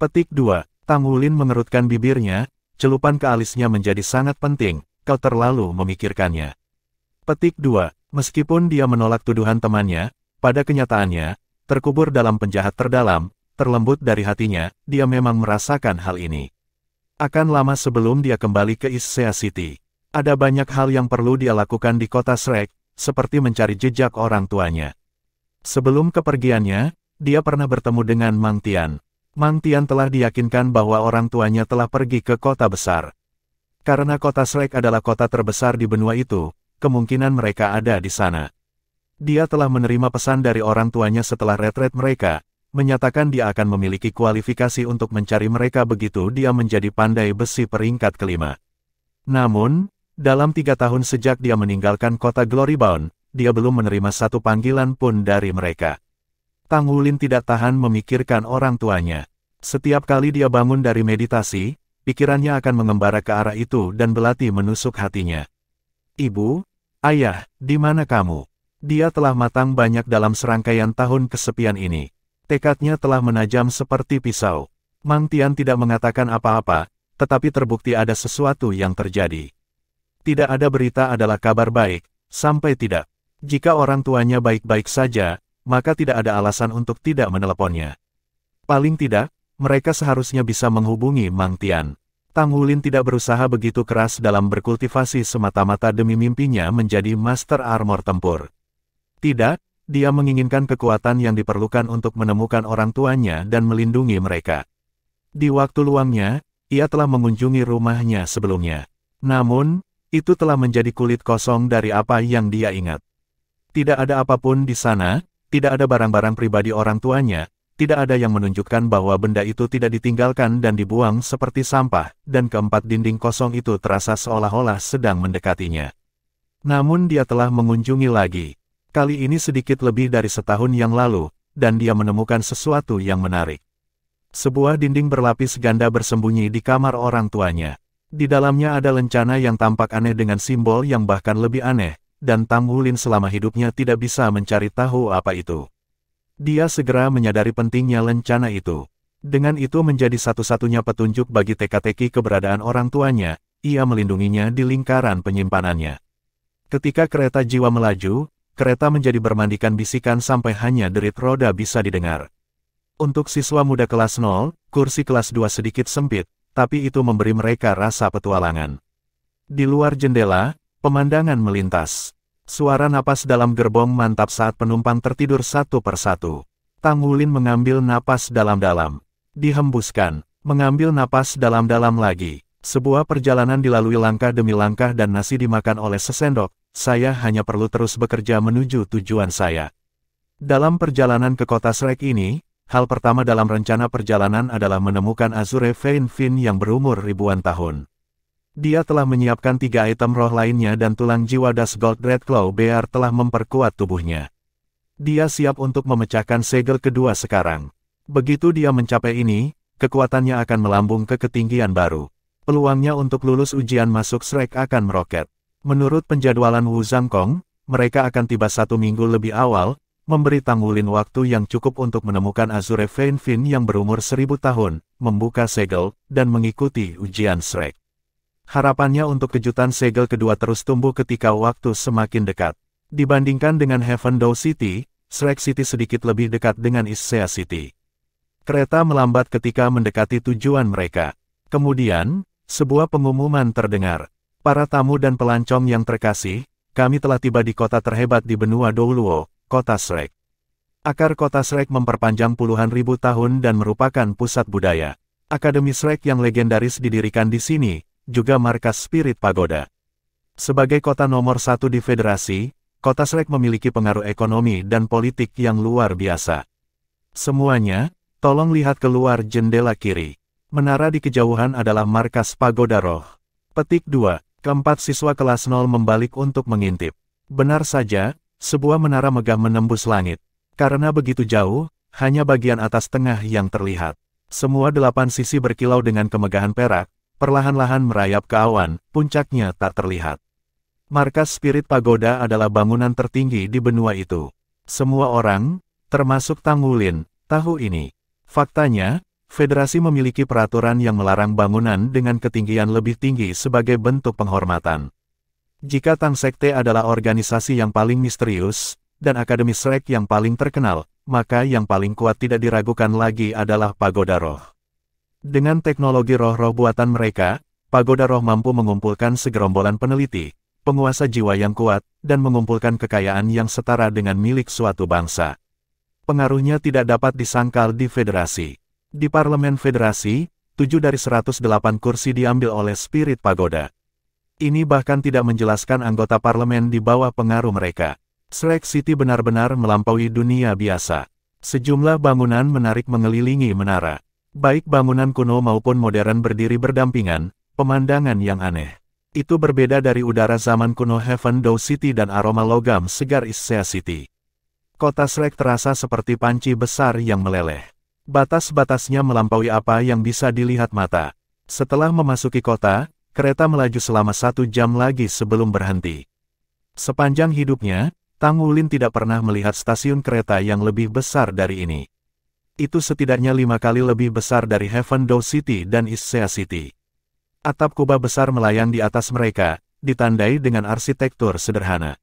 Petik 2, Tang Wulin mengerutkan bibirnya, celupan ke alisnya menjadi sangat penting, kau terlalu memikirkannya. Petik 2, meskipun dia menolak tuduhan temannya, pada kenyataannya, terkubur dalam penjahat terdalam, terlembut dari hatinya, dia memang merasakan hal ini. Akan lama sebelum dia kembali ke Issea City. Ada banyak hal yang perlu dia lakukan di kota Shrek, seperti mencari jejak orang tuanya. Sebelum kepergiannya, dia pernah bertemu dengan Mang Tian. Mang Tian telah diyakinkan bahwa orang tuanya telah pergi ke kota besar. Karena kota Shrek adalah kota terbesar di benua itu, kemungkinan mereka ada di sana. Dia telah menerima pesan dari orang tuanya setelah retret mereka, menyatakan dia akan memiliki kualifikasi untuk mencari mereka begitu dia menjadi pandai besi peringkat kelima. Namun, dalam 3 tahun sejak dia meninggalkan kota Glorybound, dia belum menerima satu panggilan pun dari mereka. Tang Wulin tidak tahan memikirkan orang tuanya. Setiap kali dia bangun dari meditasi, pikirannya akan mengembara ke arah itu dan belati menusuk hatinya. Ibu, ayah, di mana kamu? Dia telah matang banyak dalam serangkaian tahun kesepian ini. Tekadnya telah menajam seperti pisau. Mang Tian tidak mengatakan apa-apa, tetapi terbukti ada sesuatu yang terjadi. Tidak ada berita adalah kabar baik, sampai tidak. Jika orang tuanya baik-baik saja, maka tidak ada alasan untuk tidak meneleponnya. Paling tidak, mereka seharusnya bisa menghubungi Mang Tian. Tang Wulin tidak berusaha begitu keras dalam berkultivasi semata-mata demi mimpinya menjadi Master Armor Tempur. Tidak, dia menginginkan kekuatan yang diperlukan untuk menemukan orang tuanya dan melindungi mereka. Di waktu luangnya, ia telah mengunjungi rumahnya sebelumnya. Namun, itu telah menjadi kulit kosong dari apa yang dia ingat. Tidak ada apapun di sana, tidak ada barang-barang pribadi orang tuanya, tidak ada yang menunjukkan bahwa benda itu tidak ditinggalkan dan dibuang seperti sampah, dan keempat dinding kosong itu terasa seolah-olah sedang mendekatinya. Namun dia telah mengunjungi lagi. Kali ini sedikit lebih dari setahun yang lalu, dan dia menemukan sesuatu yang menarik. Sebuah dinding berlapis ganda bersembunyi di kamar orang tuanya. Di dalamnya ada lencana yang tampak aneh dengan simbol yang bahkan lebih aneh, dan Tang Wulin selama hidupnya tidak bisa mencari tahu apa itu. Dia segera menyadari pentingnya lencana itu. Dengan itu menjadi satu-satunya petunjuk bagi teka-teki keberadaan orang tuanya, ia melindunginya di lingkaran penyimpanannya. Ketika kereta jiwa melaju, kereta menjadi bermandikan bisikan sampai hanya derit roda bisa didengar. Untuk siswa muda kelas 0, kursi kelas 2 sedikit sempit, tapi itu memberi mereka rasa petualangan. Di luar jendela, pemandangan melintas. Suara napas dalam gerbong mantap saat penumpang tertidur satu persatu. Tang Wulin mengambil napas dalam-dalam. Dihembuskan, mengambil napas dalam-dalam lagi. Sebuah perjalanan dilalui langkah demi langkah dan nasi dimakan oleh sesendok. Saya hanya perlu terus bekerja menuju tujuan saya. Dalam perjalanan ke kota Shrek ini, hal pertama dalam rencana perjalanan adalah menemukan Azure Vein Fin yang berumur ribuan tahun. Dia telah menyiapkan 3 item roh lainnya dan tulang jiwa Das Gold Red Claw Bear telah memperkuat tubuhnya. Dia siap untuk memecahkan segel kedua sekarang. Begitu dia mencapai ini, kekuatannya akan melambung ke ketinggian baru. Peluangnya untuk lulus ujian masuk Shrek akan meroket. Menurut penjadwalan Wu Zhangkong, mereka akan tiba 1 minggu lebih awal, memberi Tang Wulin waktu yang cukup untuk menemukan Azure Vein Fin yang berumur 1000 tahun, membuka segel, dan mengikuti ujian Shrek. Harapannya untuk kejutan segel kedua terus tumbuh ketika waktu semakin dekat. Dibandingkan dengan Heaven Dow City, Shrek City sedikit lebih dekat dengan Issea City. Kereta melambat ketika mendekati tujuan mereka. Kemudian, sebuah pengumuman terdengar. Para tamu dan pelancong yang terkasih, kami telah tiba di kota terhebat di benua Douluo, kota Shrek. Akar kota Shrek memperpanjang puluhan ribu tahun dan merupakan pusat budaya. Akademi Shrek yang legendaris didirikan di sini, juga markas Spirit Pagoda. Sebagai kota nomor 1 di federasi, kota Shrek memiliki pengaruh ekonomi dan politik yang luar biasa. Semuanya, tolong lihat keluar jendela kiri. Menara di kejauhan adalah markas Pagoda Roh. Petik 2. Keempat siswa kelas 0 membalik untuk mengintip. Benar saja, sebuah menara megah menembus langit. Karena begitu jauh, hanya bagian atas tengah yang terlihat. Semua 8 sisi berkilau dengan kemegahan perak, perlahan-lahan merayap ke awan, puncaknya tak terlihat. Markas Spirit Pagoda adalah bangunan tertinggi di benua itu. Semua orang, termasuk Tang Wulin, tahu ini. Faktanya, Federasi memiliki peraturan yang melarang bangunan dengan ketinggian lebih tinggi sebagai bentuk penghormatan. Jika Tang Sekte adalah organisasi yang paling misterius, dan Akademi Shrek yang paling terkenal, maka yang paling kuat tidak diragukan lagi adalah Pagoda Roh. Dengan teknologi roh-roh buatan mereka, Pagoda Roh mampu mengumpulkan segerombolan peneliti, penguasa jiwa yang kuat, dan mengumpulkan kekayaan yang setara dengan milik suatu bangsa. Pengaruhnya tidak dapat disangkal di Federasi. Di Parlemen Federasi, 7 dari 108 kursi diambil oleh Spirit Pagoda. Ini bahkan tidak menjelaskan anggota parlemen di bawah pengaruh mereka. Shrek City benar-benar melampaui dunia biasa. Sejumlah bangunan menarik mengelilingi menara. Baik bangunan kuno maupun modern berdiri berdampingan, pemandangan yang aneh. Itu berbeda dari udara zaman kuno Heaven Dow City dan aroma logam segar Issea City. Kota Shrek terasa seperti panci besar yang meleleh. Batas-batasnya melampaui apa yang bisa dilihat mata. Setelah memasuki kota, kereta melaju selama 1 jam lagi sebelum berhenti. Sepanjang hidupnya, Tang Wulin tidak pernah melihat stasiun kereta yang lebih besar dari ini. Itu setidaknya 5 kali lebih besar dari Heaven Dow City dan Issea City. Atap kubah besar melayang di atas mereka, ditandai dengan arsitektur sederhana.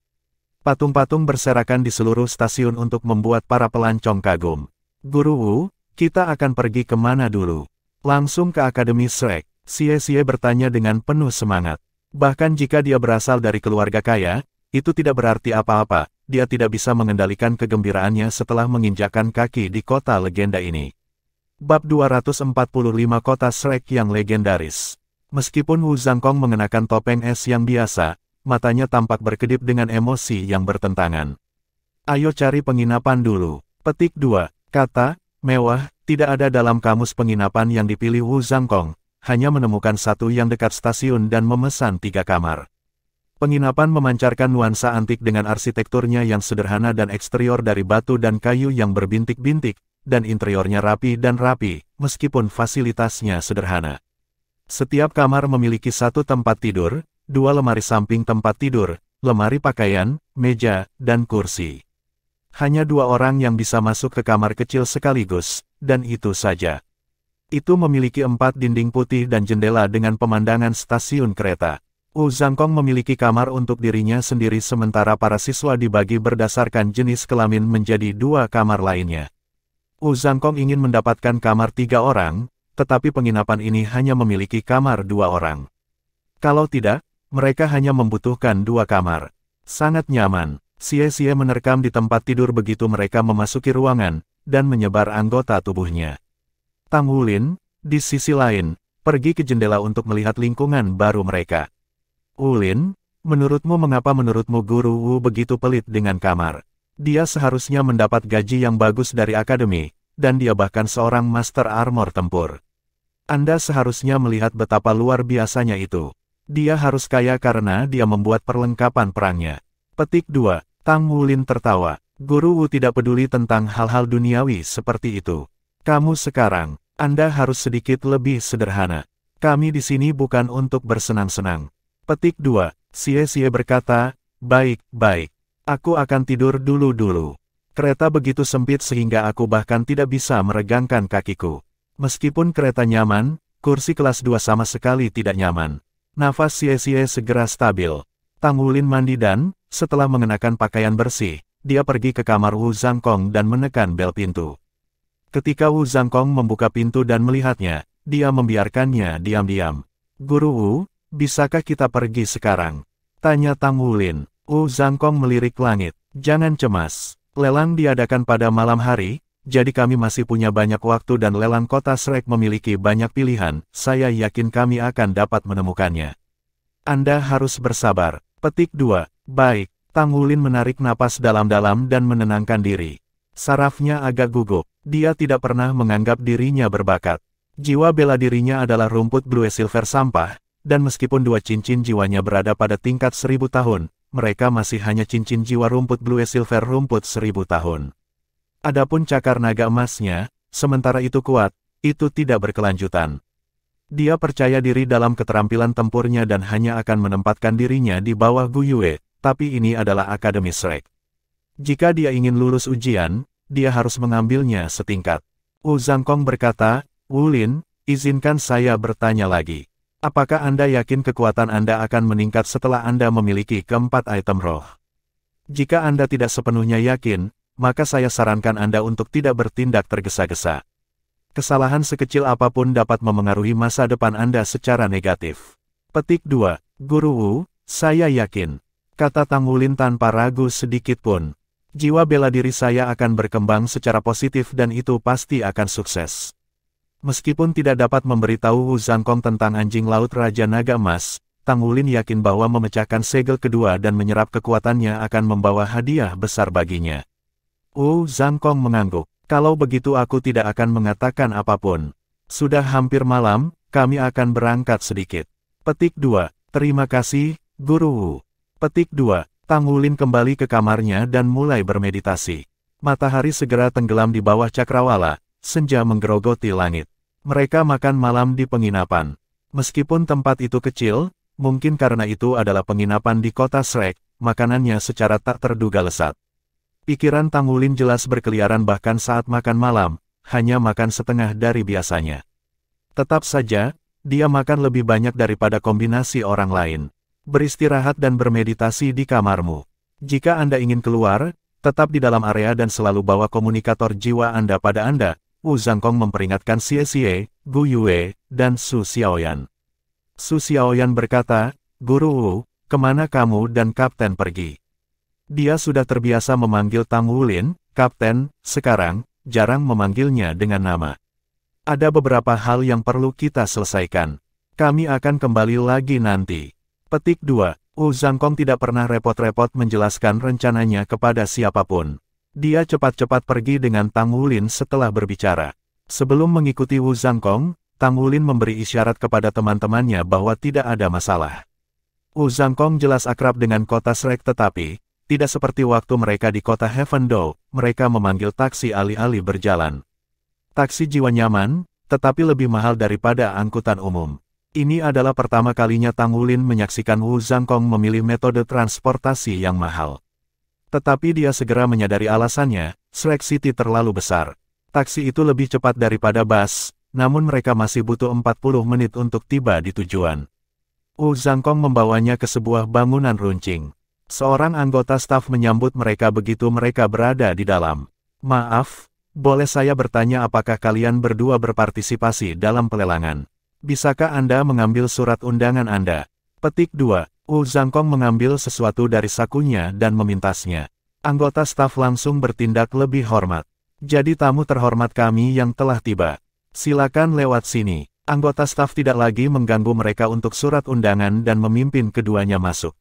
Patung-patung berserakan di seluruh stasiun untuk membuat para pelancong kagum. Guru Wu, kita akan pergi kemana dulu? Langsung ke Akademi Shrek. Xie bertanya dengan penuh semangat. Bahkan jika dia berasal dari keluarga kaya, itu tidak berarti apa-apa, dia tidak bisa mengendalikan kegembiraannya setelah menginjakkan kaki di kota legenda ini. Bab 245 Kota Shrek yang legendaris. Meskipun Wu Zhangkong mengenakan topeng es yang biasa, matanya tampak berkedip dengan emosi yang bertentangan. Ayo cari penginapan dulu. Petik 2. Kata, mewah, tidak ada dalam kamus penginapan yang dipilih Wu Zhangkong. Hanya menemukan satu yang dekat stasiun dan memesan 3 kamar. Penginapan memancarkan nuansa antik dengan arsitekturnya yang sederhana dan eksterior dari batu dan kayu yang berbintik-bintik, dan interiornya rapi dan rapi, meskipun fasilitasnya sederhana. Setiap kamar memiliki 1 tempat tidur, 2 lemari samping tempat tidur, lemari pakaian, meja, dan kursi. Hanya 2 orang yang bisa masuk ke kamar kecil sekaligus, dan itu saja. Itu memiliki 4 dinding putih dan jendela dengan pemandangan stasiun kereta. Wu Zhangkong memiliki kamar untuk dirinya sendiri sementara para siswa dibagi berdasarkan jenis kelamin menjadi 2 kamar lainnya. Wu Zhangkong ingin mendapatkan kamar 3 orang, tetapi penginapan ini hanya memiliki kamar 2 orang. Kalau tidak, mereka hanya membutuhkan 2 kamar. Sangat nyaman. Xie menerkam di tempat tidur begitu mereka memasuki ruangan, dan menyebar anggota tubuhnya. Tang Wulin, di sisi lain, pergi ke jendela untuk melihat lingkungan baru mereka. Wulin, mengapa menurutmu Guru Wu begitu pelit dengan kamar? Dia seharusnya mendapat gaji yang bagus dari akademi, dan dia bahkan seorang master armor tempur. Anda seharusnya melihat betapa luar biasanya itu. Dia harus kaya karena dia membuat perlengkapan perangnya. Petik 2. Tang Wulin tertawa. Guru Wu tidak peduli tentang hal-hal duniawi seperti itu. Kamu sekarang, Anda harus sedikit lebih sederhana. Kami di sini bukan untuk bersenang-senang. Petik 2. Xie berkata, baik. Aku akan tidur dulu. Kereta begitu sempit sehingga aku bahkan tidak bisa meregangkan kakiku. Meskipun kereta nyaman, kursi kelas 2 sama sekali tidak nyaman. Nafas Xie segera stabil. Tang Wulin mandi dan, setelah mengenakan pakaian bersih, dia pergi ke kamar Wu Zhangkong dan menekan bel pintu. Ketika Wu Zhangkong membuka pintu dan melihatnya, dia membiarkannya diam-diam. Guru Wu, bisakah kita pergi sekarang? Tanya Tang Wulin. Wu Zhangkong melirik langit. Jangan cemas. Lelang diadakan pada malam hari, jadi kami masih punya banyak waktu dan lelang kota Shrek memiliki banyak pilihan, saya yakin kami akan dapat menemukannya. Anda harus bersabar. Petik 2. Baik. Tang Wulin menarik napas dalam-dalam dan menenangkan diri. Sarafnya agak gugup. Dia tidak pernah menganggap dirinya berbakat. Jiwa bela dirinya adalah rumput blue silver sampah, dan meskipun 2 cincin jiwanya berada pada tingkat 1000 tahun, mereka masih hanya cincin jiwa rumput blue silver rumput 1000 tahun. Adapun cakar naga emasnya, sementara itu kuat, itu tidak berkelanjutan. Dia percaya diri dalam keterampilan tempurnya dan hanya akan menempatkan dirinya di bawah Gu Yue, tapi ini adalah Akademi Shrek. Jika dia ingin lulus ujian, dia harus mengambilnya setingkat. Wu Zhangkong berkata, Wulin, izinkan saya bertanya lagi. Apakah Anda yakin kekuatan Anda akan meningkat setelah Anda memiliki keempat item roh? Jika Anda tidak sepenuhnya yakin, maka saya sarankan Anda untuk tidak bertindak tergesa-gesa. Kesalahan sekecil apapun dapat memengaruhi masa depan Anda secara negatif. Petik 2. Guru Wu, saya yakin. Kata Tang Wulin tanpa ragu sedikit pun. Jiwa bela diri saya akan berkembang secara positif dan itu pasti akan sukses. Meskipun tidak dapat memberitahu Wu Zhangkong tentang anjing laut Raja Naga Emas, Tang Wulin yakin bahwa memecahkan segel kedua dan menyerap kekuatannya akan membawa hadiah besar baginya. Wu Zhangkong mengangguk. Kalau begitu aku tidak akan mengatakan apapun. Sudah hampir malam, kami akan berangkat sedikit. Petik 2. Terima kasih, Guru Wu. Petik 2. Tang Wulin kembali ke kamarnya dan mulai bermeditasi. Matahari segera tenggelam di bawah cakrawala, senja menggerogoti langit. Mereka makan malam di penginapan. Meskipun tempat itu kecil, mungkin karena itu adalah penginapan di kota Shrek, makanannya secara tak terduga lezat. Pikiran Tang Wulin jelas berkeliaran bahkan saat makan malam, hanya makan setengah dari biasanya. Tetap saja, dia makan lebih banyak daripada kombinasi orang lain. Beristirahat dan bermeditasi di kamarmu. Jika Anda ingin keluar, tetap di dalam area dan selalu bawa komunikator jiwa Anda pada Anda. Wu Zhangkong memperingatkan Xie, Gu Yue, dan Su Xiaoyan. Su Xiaoyan berkata, Guru Wu, kemana kamu dan Kapten pergi? Dia sudah terbiasa memanggil Tang Wulin, Kapten, sekarang, jarang memanggilnya dengan nama. Ada beberapa hal yang perlu kita selesaikan. Kami akan kembali lagi nanti. Petik 2. Wu Zhangkong tidak pernah repot-repot menjelaskan rencananya kepada siapapun. Dia cepat-cepat pergi dengan Tang Wulin setelah berbicara. Sebelum mengikuti Wu Zhangkong, Tang Wulin memberi isyarat kepada teman-temannya bahwa tidak ada masalah. Wu Zhangkong jelas akrab dengan kota Shrek tetapi, tidak seperti waktu mereka di kota Heavendale, mereka memanggil taksi alih-alih berjalan. Taksi jiwa nyaman, tetapi lebih mahal daripada angkutan umum. Ini adalah pertama kalinya Tang Wulin menyaksikan Wu Zhangkong memilih metode transportasi yang mahal. Tetapi dia segera menyadari alasannya, Shrek City terlalu besar. Taksi itu lebih cepat daripada bus, namun mereka masih butuh 40 menit untuk tiba di tujuan. Wu Zhangkong membawanya ke sebuah bangunan runcing. Seorang anggota staf menyambut mereka begitu mereka berada di dalam. Maaf, boleh saya bertanya apakah kalian berdua berpartisipasi dalam pelelangan? Bisakah Anda mengambil surat undangan Anda? Petik 2. Wu Zhangkong mengambil sesuatu dari sakunya dan memintasnya. Anggota staf langsung bertindak lebih hormat. Jadi tamu terhormat kami yang telah tiba. Silakan lewat sini. Anggota staf tidak lagi mengganggu mereka untuk surat undangan dan memimpin keduanya masuk.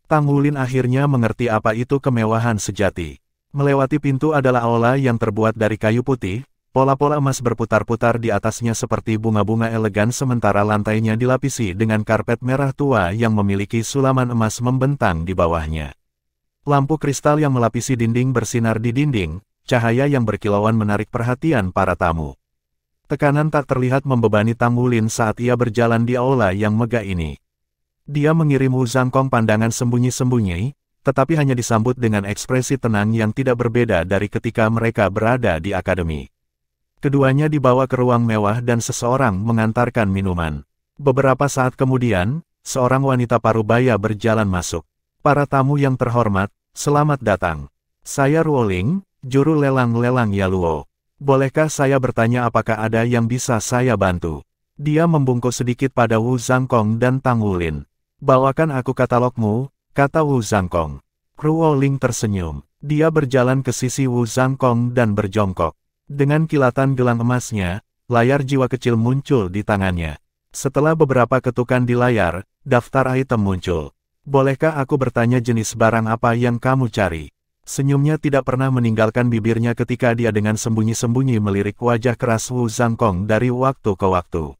Tang Wulin akhirnya mengerti apa itu kemewahan sejati. Melewati pintu adalah aula yang terbuat dari kayu putih. Pola-pola emas berputar-putar di atasnya seperti bunga-bunga elegan sementara lantainya dilapisi dengan karpet merah tua yang memiliki sulaman emas membentang di bawahnya. Lampu kristal yang melapisi dinding bersinar di dinding, cahaya yang berkilauan menarik perhatian para tamu. Tekanan tak terlihat membebani Tang Wulin saat ia berjalan di aula yang megah ini. Dia mengirim Wu Zhangkong pandangan sembunyi-sembunyi, tetapi hanya disambut dengan ekspresi tenang yang tidak berbeda dari ketika mereka berada di akademi. Keduanya dibawa ke ruang mewah dan seseorang mengantarkan minuman. Beberapa saat kemudian, seorang wanita parubaya berjalan masuk. Para tamu yang terhormat, selamat datang. Saya Ruoling, juru lelang-lelang Yaluo. Bolehkah saya bertanya apakah ada yang bisa saya bantu? Dia membungkuk sedikit pada Wu Zhangkong dan Tang Wulin. Bawakan aku katalogmu, kata Wu Zhangkong. Ruoling tersenyum. Dia berjalan ke sisi Wu Zhangkong dan berjongkok. Dengan kilatan gelang emasnya, layar jiwa kecil muncul di tangannya. Setelah beberapa ketukan di layar, daftar item muncul. Bolehkah aku bertanya jenis barang apa yang kamu cari? Senyumnya tidak pernah meninggalkan bibirnya ketika dia dengan sembunyi-sembunyi melirik wajah keras Wu Zhangkong dari waktu ke waktu.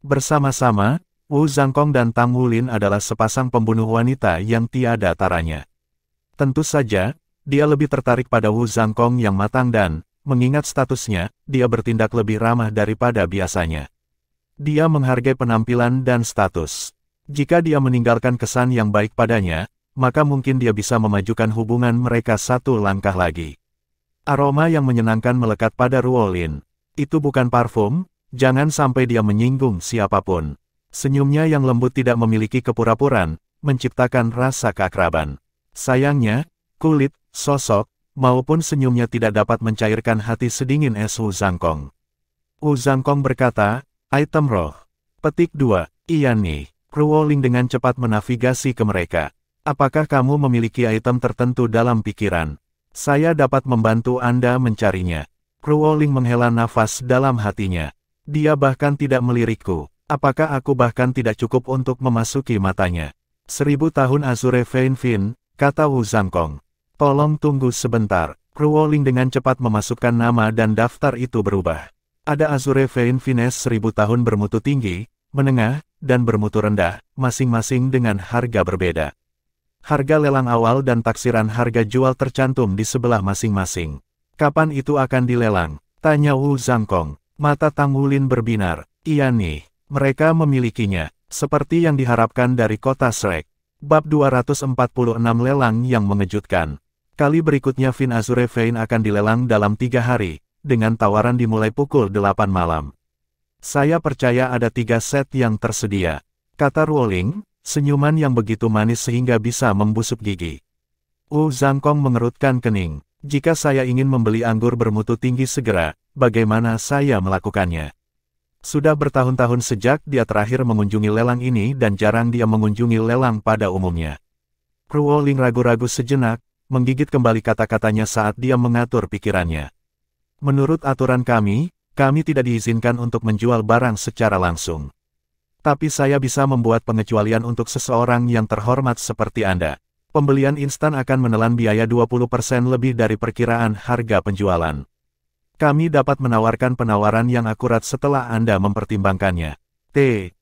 Bersama-sama, Wu Zhangkong dan Tang Wulin adalah sepasang pembunuh wanita yang tiada taranya. Tentu saja, dia lebih tertarik pada Wu Zhangkong yang matang dan, mengingat statusnya, dia bertindak lebih ramah daripada biasanya. Dia menghargai penampilan dan status. Jika dia meninggalkan kesan yang baik padanya, maka mungkin dia bisa memajukan hubungan mereka satu langkah lagi. Aroma yang menyenangkan melekat pada Ruolin. Itu bukan parfum, jangan sampai dia menyinggung siapapun. Senyumnya yang lembut tidak memiliki kepura-puraan, menciptakan rasa keakraban. Sayangnya, kulit, sosok, maupun senyumnya tidak dapat mencairkan hati sedingin es Wu Zhangkong. Wu Zhangkong berkata, item roh. Petik 2, iya nih. Ruoling dengan cepat menavigasi ke mereka. Apakah kamu memiliki item tertentu dalam pikiran? Saya dapat membantu Anda mencarinya. Ruoling menghela nafas dalam hatinya. Dia bahkan tidak melirikku. Apakah aku bahkan tidak cukup untuk memasuki matanya? 1000 tahun Azure Feinfin, kata Wu Zhangkong. Tolong tunggu sebentar. Ruoling dengan cepat memasukkan nama dan daftar itu berubah. Ada Azure Feinfines 1000 tahun bermutu tinggi, menengah, dan bermutu rendah, masing-masing dengan harga berbeda. Harga lelang awal dan taksiran harga jual tercantum di sebelah masing-masing. Kapan itu akan dilelang? Tanya Wu Zhangkong. Mata Tang Wulin berbinar. Iya nih, mereka memilikinya. Seperti yang diharapkan dari kota Shrek. Bab 246 lelang yang mengejutkan. Kali berikutnya Fin Azure Vein akan dilelang dalam 3 hari, dengan tawaran dimulai pukul 8 malam. Saya percaya ada 3 set yang tersedia, kata Ruoling, senyuman yang begitu manis sehingga bisa membusuk gigi. Wu Zhangkong mengerutkan kening. Jika saya ingin membeli anggur bermutu tinggi segera, bagaimana saya melakukannya? Sudah bertahun-tahun sejak dia terakhir mengunjungi lelang ini dan jarang dia mengunjungi lelang pada umumnya. Ruo Ling ragu-ragu sejenak, menggigit kembali kata-katanya saat dia mengatur pikirannya. Menurut aturan kami tidak diizinkan untuk menjual barang secara langsung. Tapi saya bisa membuat pengecualian untuk seseorang yang terhormat seperti Anda. Pembelian instan akan menelan biaya 20% lebih dari perkiraan harga penjualan. Kami dapat menawarkan penawaran yang akurat setelah Anda mempertimbangkannya.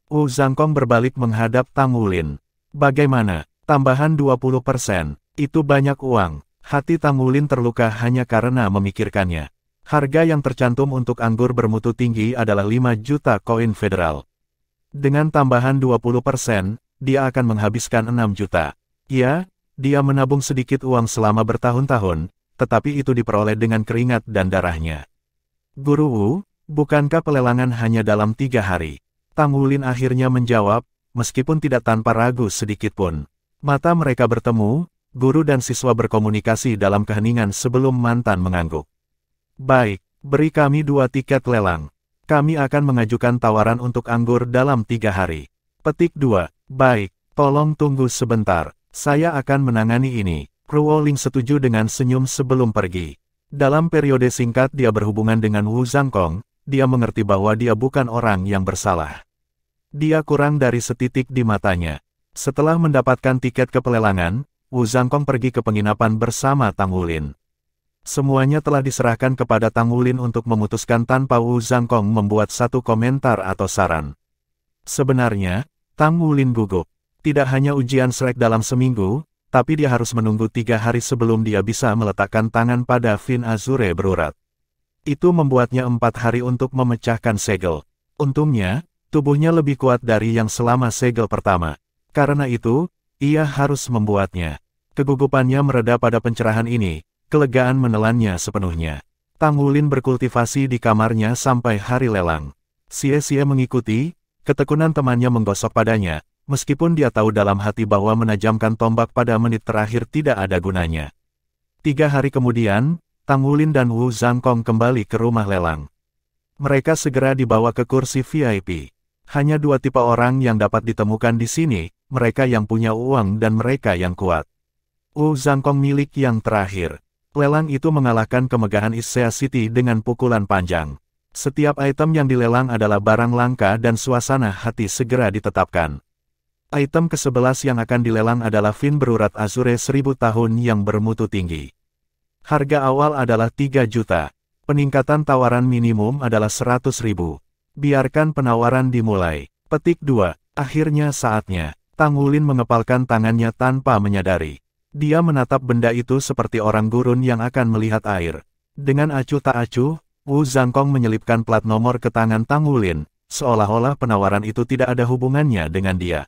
Wu Zhangkong berbalik menghadap Tang Wulin. Bagaimana? Tambahan 20%. Itu banyak uang. Hati Tang Wulin terluka hanya karena memikirkannya. Harga yang tercantum untuk anggur bermutu tinggi adalah 5 juta koin federal. Dengan tambahan 20%, dia akan menghabiskan 6 juta. Ya, dia menabung sedikit uang selama bertahun-tahun, tetapi itu diperoleh dengan keringat dan darahnya. Guru Wu, bukankah pelelangan hanya dalam 3 hari? Tang Wulin akhirnya menjawab, meskipun tidak tanpa ragu sedikit pun. Mata mereka bertemu, guru dan siswa berkomunikasi dalam keheningan sebelum mantan mengangguk. Baik, beri kami 2 tiket lelang. Kami akan mengajukan tawaran untuk anggur dalam 3 hari. Petik 2. Baik, tolong tunggu sebentar. Saya akan menangani ini. Ruo Ling setuju dengan senyum sebelum pergi. Dalam periode singkat dia berhubungan dengan Wu Zhangkong, dia mengerti bahwa dia bukan orang yang bersalah. Dia kurang dari setitik di matanya. Setelah mendapatkan tiket ke pelelangan, Wu Zhangkong pergi ke penginapan bersama Tang Wulin. Semuanya telah diserahkan kepada Tang Wulin untuk memutuskan tanpa Wu Zhangkong membuat satu komentar atau saran. Sebenarnya, Tang Wulin gugup. Tidak hanya ujian Shrek dalam seminggu, tapi dia harus menunggu 3 hari sebelum dia bisa meletakkan tangan pada Fin Azure berurat. Itu membuatnya 4 hari untuk memecahkan segel. Untungnya, tubuhnya lebih kuat dari yang selama segel pertama. Karena itu, ia harus membuatnya. Kegugupannya mereda pada pencerahan ini. Kelegaan menelannya sepenuhnya. Tang Wulin berkultivasi di kamarnya sampai hari lelang. Xie mengikuti, ketekunan temannya menggosok padanya, meskipun dia tahu dalam hati bahwa menajamkan tombak pada menit terakhir tidak ada gunanya. 3 hari kemudian, Tang Wulin dan Wu Zhangkong kembali ke rumah lelang. Mereka segera dibawa ke kursi VIP. Hanya 2 tipe orang yang dapat ditemukan di sini, mereka yang punya uang dan mereka yang kuat. Wu Zhangkong milik yang terakhir. Lelang itu mengalahkan kemegahan Issea City dengan pukulan panjang. Setiap item yang dilelang adalah barang langka dan suasana hati segera ditetapkan. Item ke-11 yang akan dilelang adalah Fin berurat Azure 1000 tahun yang bermutu tinggi. Harga awal adalah 3 juta. Peningkatan tawaran minimum adalah 100.000. Biarkan penawaran dimulai. Petik 2. Akhirnya saatnya. Tang Wulin mengepalkan tangannya tanpa menyadari. Dia menatap benda itu seperti orang gurun yang akan melihat air. Dengan acuh tak acuh, Wu Zhangkong menyelipkan plat nomor ke tangan Tang Wulin, seolah-olah penawaran itu tidak ada hubungannya dengan dia.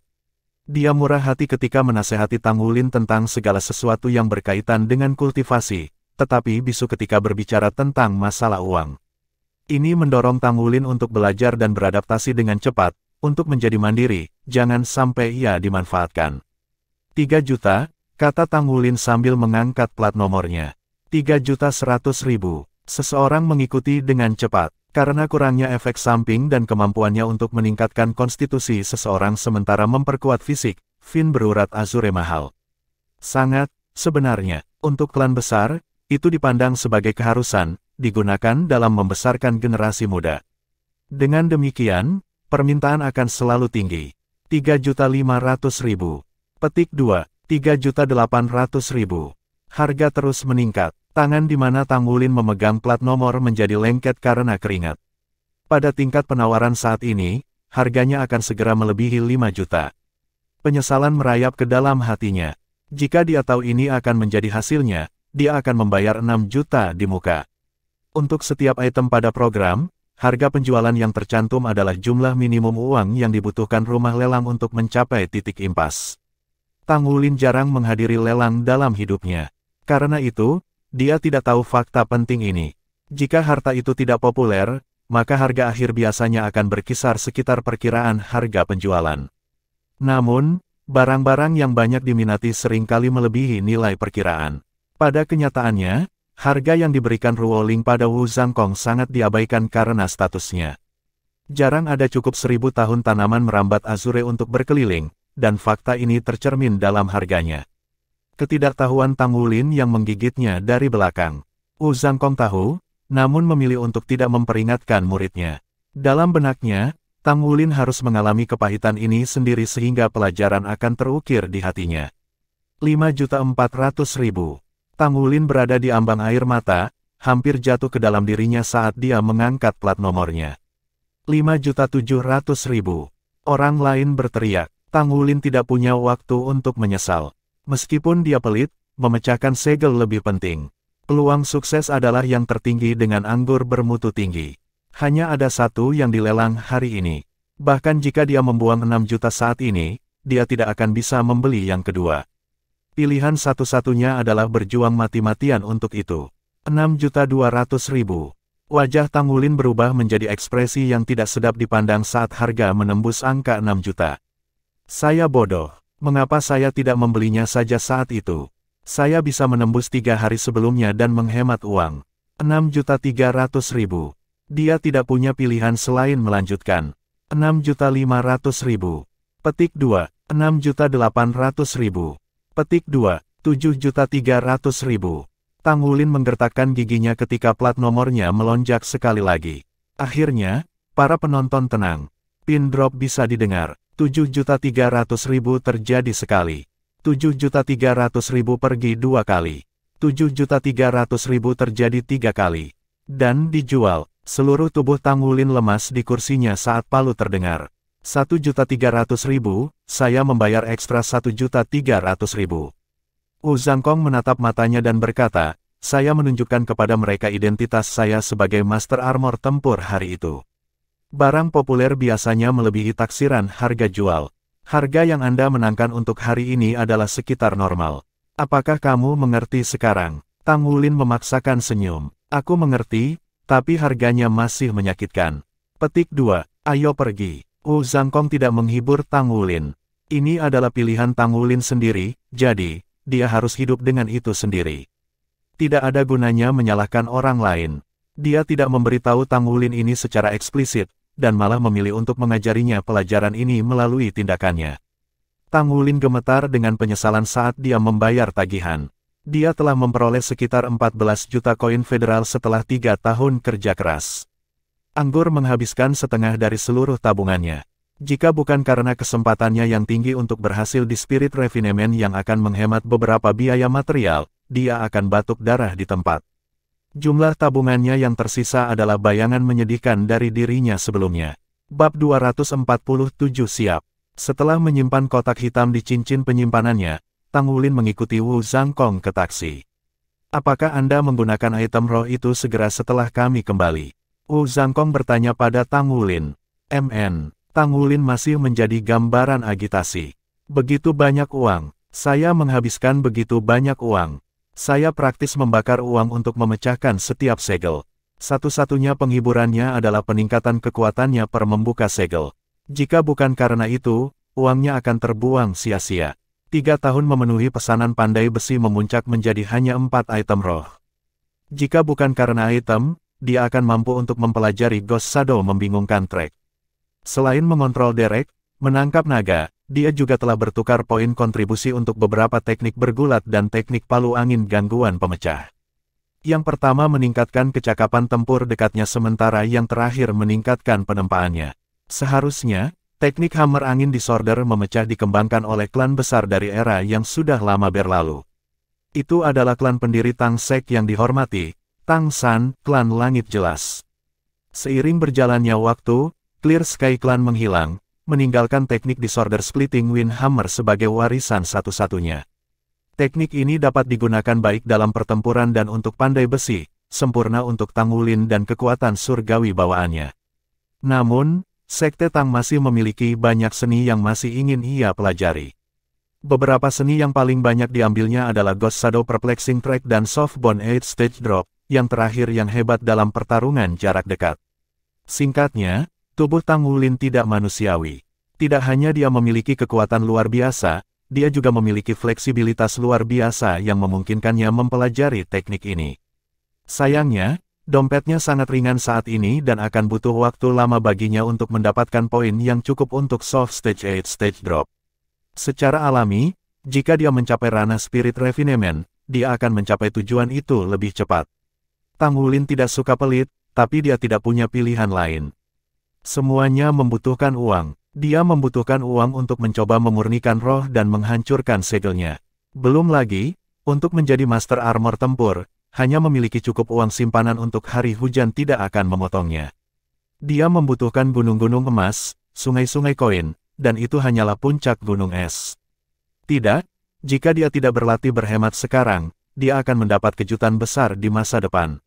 Dia murah hati ketika menasehati Tang Wulin tentang segala sesuatu yang berkaitan dengan kultivasi, tetapi bisu ketika berbicara tentang masalah uang. Ini mendorong Tang Wulin untuk belajar dan beradaptasi dengan cepat, untuk menjadi mandiri, jangan sampai ia dimanfaatkan. 3 juta, kata Tang Wulin sambil mengangkat plat nomornya. 3.100.000. Seseorang mengikuti dengan cepat. Karena kurangnya efek samping dan kemampuannya untuk meningkatkan konstitusi seseorang sementara memperkuat fisik, Fin berurat Azure mahal. Sangat, sebenarnya, untuk klan besar, itu dipandang sebagai keharusan, digunakan dalam membesarkan generasi muda. Dengan demikian, permintaan akan selalu tinggi. 3.500.000. Petik 2. 3.800.000. Harga terus meningkat. Tangan di mana Tang Wulin memegang plat nomor menjadi lengket karena keringat. Pada tingkat penawaran saat ini, harganya akan segera melebihi 5 juta. Penyesalan merayap ke dalam hatinya. Jika dia tahu ini akan menjadi hasilnya, dia akan membayar 6 juta di muka. Untuk setiap item pada program, harga penjualan yang tercantum adalah jumlah minimum uang yang dibutuhkan rumah lelang untuk mencapai titik impas. Tang Wulin jarang menghadiri lelang dalam hidupnya. Karena itu, dia tidak tahu fakta penting ini. Jika harta itu tidak populer, maka harga akhir biasanya akan berkisar sekitar perkiraan harga penjualan. Namun, barang-barang yang banyak diminati seringkali melebihi nilai perkiraan. Pada kenyataannya, harga yang diberikan Ruo Ling pada Wu Zhangkong sangat diabaikan karena statusnya. Jarang ada cukup 1000 tahun tanaman merambat Azure untuk berkeliling, dan fakta ini tercermin dalam harganya. Ketidaktahuan Tang Wulin yang menggigitnya dari belakang. Wu Zhangkong tahu, namun memilih untuk tidak memperingatkan muridnya. Dalam benaknya, Tang Wulin harus mengalami kepahitan ini sendiri sehingga pelajaran akan terukir di hatinya. 5.400.000. Tang Wulin berada di ambang air mata, hampir jatuh ke dalam dirinya saat dia mengangkat plat nomornya. 5.700.000. Orang lain berteriak. Tang Wulin tidak punya waktu untuk menyesal. Meskipun dia pelit, memecahkan segel lebih penting. Peluang sukses adalah yang tertinggi dengan anggur bermutu tinggi. Hanya ada satu yang dilelang hari ini. Bahkan jika dia membuang 6 juta saat ini, dia tidak akan bisa membeli yang kedua. Pilihan satu-satunya adalah berjuang mati-matian untuk itu. 6.200.000. Wajah Tang Wulin berubah menjadi ekspresi yang tidak sedap dipandang saat harga menembus angka 6 juta. Saya bodoh. Mengapa saya tidak membelinya saja saat itu? Saya bisa menembus 3 hari sebelumnya dan menghemat uang. 6.300.000. Dia tidak punya pilihan selain melanjutkan. 6.500.000. Petik 2. 6.800.000. Petik 2. 7.300.000. Tang Wulin menggertakkan giginya ketika plat nomornya melonjak sekali lagi. Akhirnya, para penonton tenang. Pin drop bisa didengar. 7.300.000 terjadi sekali. 7.300.000 pergi 2 kali. 7.300.000 terjadi 3 kali. Dan dijual. Seluruh tubuh Tang Wulin lemas di kursinya saat palu terdengar. 1.300.000, saya membayar ekstra 1.300.000. Wu Zhangkong menatap matanya dan berkata, saya menunjukkan kepada mereka identitas saya sebagai Master Armor Tempur hari itu. Barang populer biasanya melebihi taksiran harga jual. Harga yang Anda menangkan untuk hari ini adalah sekitar normal. Apakah kamu mengerti sekarang? Tang Wulin memaksakan senyum. Aku mengerti, tapi harganya masih menyakitkan. Petik 2. Ayo pergi. Wu Zhangkong tidak menghibur Tang Wulin. Ini adalah pilihan Tang Wulin sendiri, jadi dia harus hidup dengan itu sendiri. Tidak ada gunanya menyalahkan orang lain. Dia tidak memberitahu Tang Wulin ini secara eksplisit, dan malah memilih untuk mengajarinya pelajaran ini melalui tindakannya. Tang Wulin gemetar dengan penyesalan saat dia membayar tagihan. Dia telah memperoleh sekitar 14 juta koin federal setelah 3 tahun kerja keras. Anggur menghabiskan setengah dari seluruh tabungannya. Jika bukan karena kesempatannya yang tinggi untuk berhasil di Spirit Refinement yang akan menghemat beberapa biaya material, dia akan batuk darah di tempat. Jumlah tabungannya yang tersisa adalah bayangan menyedihkan dari dirinya sebelumnya. Bab 247 siap. Setelah menyimpan kotak hitam di cincin penyimpanannya, Tang Wulin mengikuti Wu Zhangkong ke taksi. Apakah Anda menggunakan item roh itu segera setelah kami kembali? Wu Zhangkong bertanya pada Tang Wulin. Tang Wulin masih menjadi gambaran agitasi. Begitu banyak uang. Saya menghabiskan begitu banyak uang. Saya praktis membakar uang untuk memecahkan setiap segel. Satu-satunya penghiburannya adalah peningkatan kekuatannya per membuka segel. Jika bukan karena itu, uangnya akan terbuang sia-sia. 3 tahun memenuhi pesanan pandai besi memuncak menjadi hanya 4 item roh. Jika bukan karena item, dia akan mampu untuk mempelajari Ghost Shadow membingungkan Trek. Selain mengontrol derek, menangkap naga, dia juga telah bertukar poin kontribusi untuk beberapa teknik bergulat dan teknik palu angin gangguan pemecah. Yang pertama meningkatkan kecakapan tempur dekatnya sementara yang terakhir meningkatkan penempaannya. Seharusnya, teknik hammer angin disorder memecah dikembangkan oleh klan besar dari era yang sudah lama berlalu. Itu adalah klan pendiri Tang Sek yang dihormati, Tang San, klan langit jelas. Seiring berjalannya waktu, Clear Sky Clan menghilang, meninggalkan teknik Disorder Splitting Wind Hammer sebagai warisan satu-satunya. Teknik ini dapat digunakan baik dalam pertempuran dan untuk pandai besi, sempurna untuk Tang Wulin dan kekuatan surgawi bawaannya. Namun, Sekte Tang masih memiliki banyak seni yang masih ingin ia pelajari. Beberapa seni yang paling banyak diambilnya adalah Ghost Shadow Perplexing Track dan Softbone 8 Stage Drop, yang terakhir yang hebat dalam pertarungan jarak dekat. Singkatnya, tubuh Tang Wulin tidak manusiawi. Tidak hanya dia memiliki kekuatan luar biasa, dia juga memiliki fleksibilitas luar biasa yang memungkinkannya mempelajari teknik ini. Sayangnya, Dompetnya sangat ringan saat ini dan akan butuh waktu lama baginya untuk mendapatkan poin yang cukup untuk soft stage 8 stage drop. Secara alami, jika dia mencapai ranah spirit refinement, dia akan mencapai tujuan itu lebih cepat. Tang Wulin tidak suka pelit, tapi dia tidak punya pilihan lain. Semuanya membutuhkan uang. Dia membutuhkan uang untuk mencoba memurnikan roh dan menghancurkan segelnya. Belum lagi, untuk menjadi master armor tempur, hanya memiliki cukup uang simpanan untuk hari hujan tidak akan memotongnya. Dia membutuhkan gunung-gunung emas, sungai-sungai koin, dan itu hanyalah puncak gunung es. Tidak, jika dia tidak berlatih berhemat sekarang, dia akan mendapat kejutan besar di masa depan.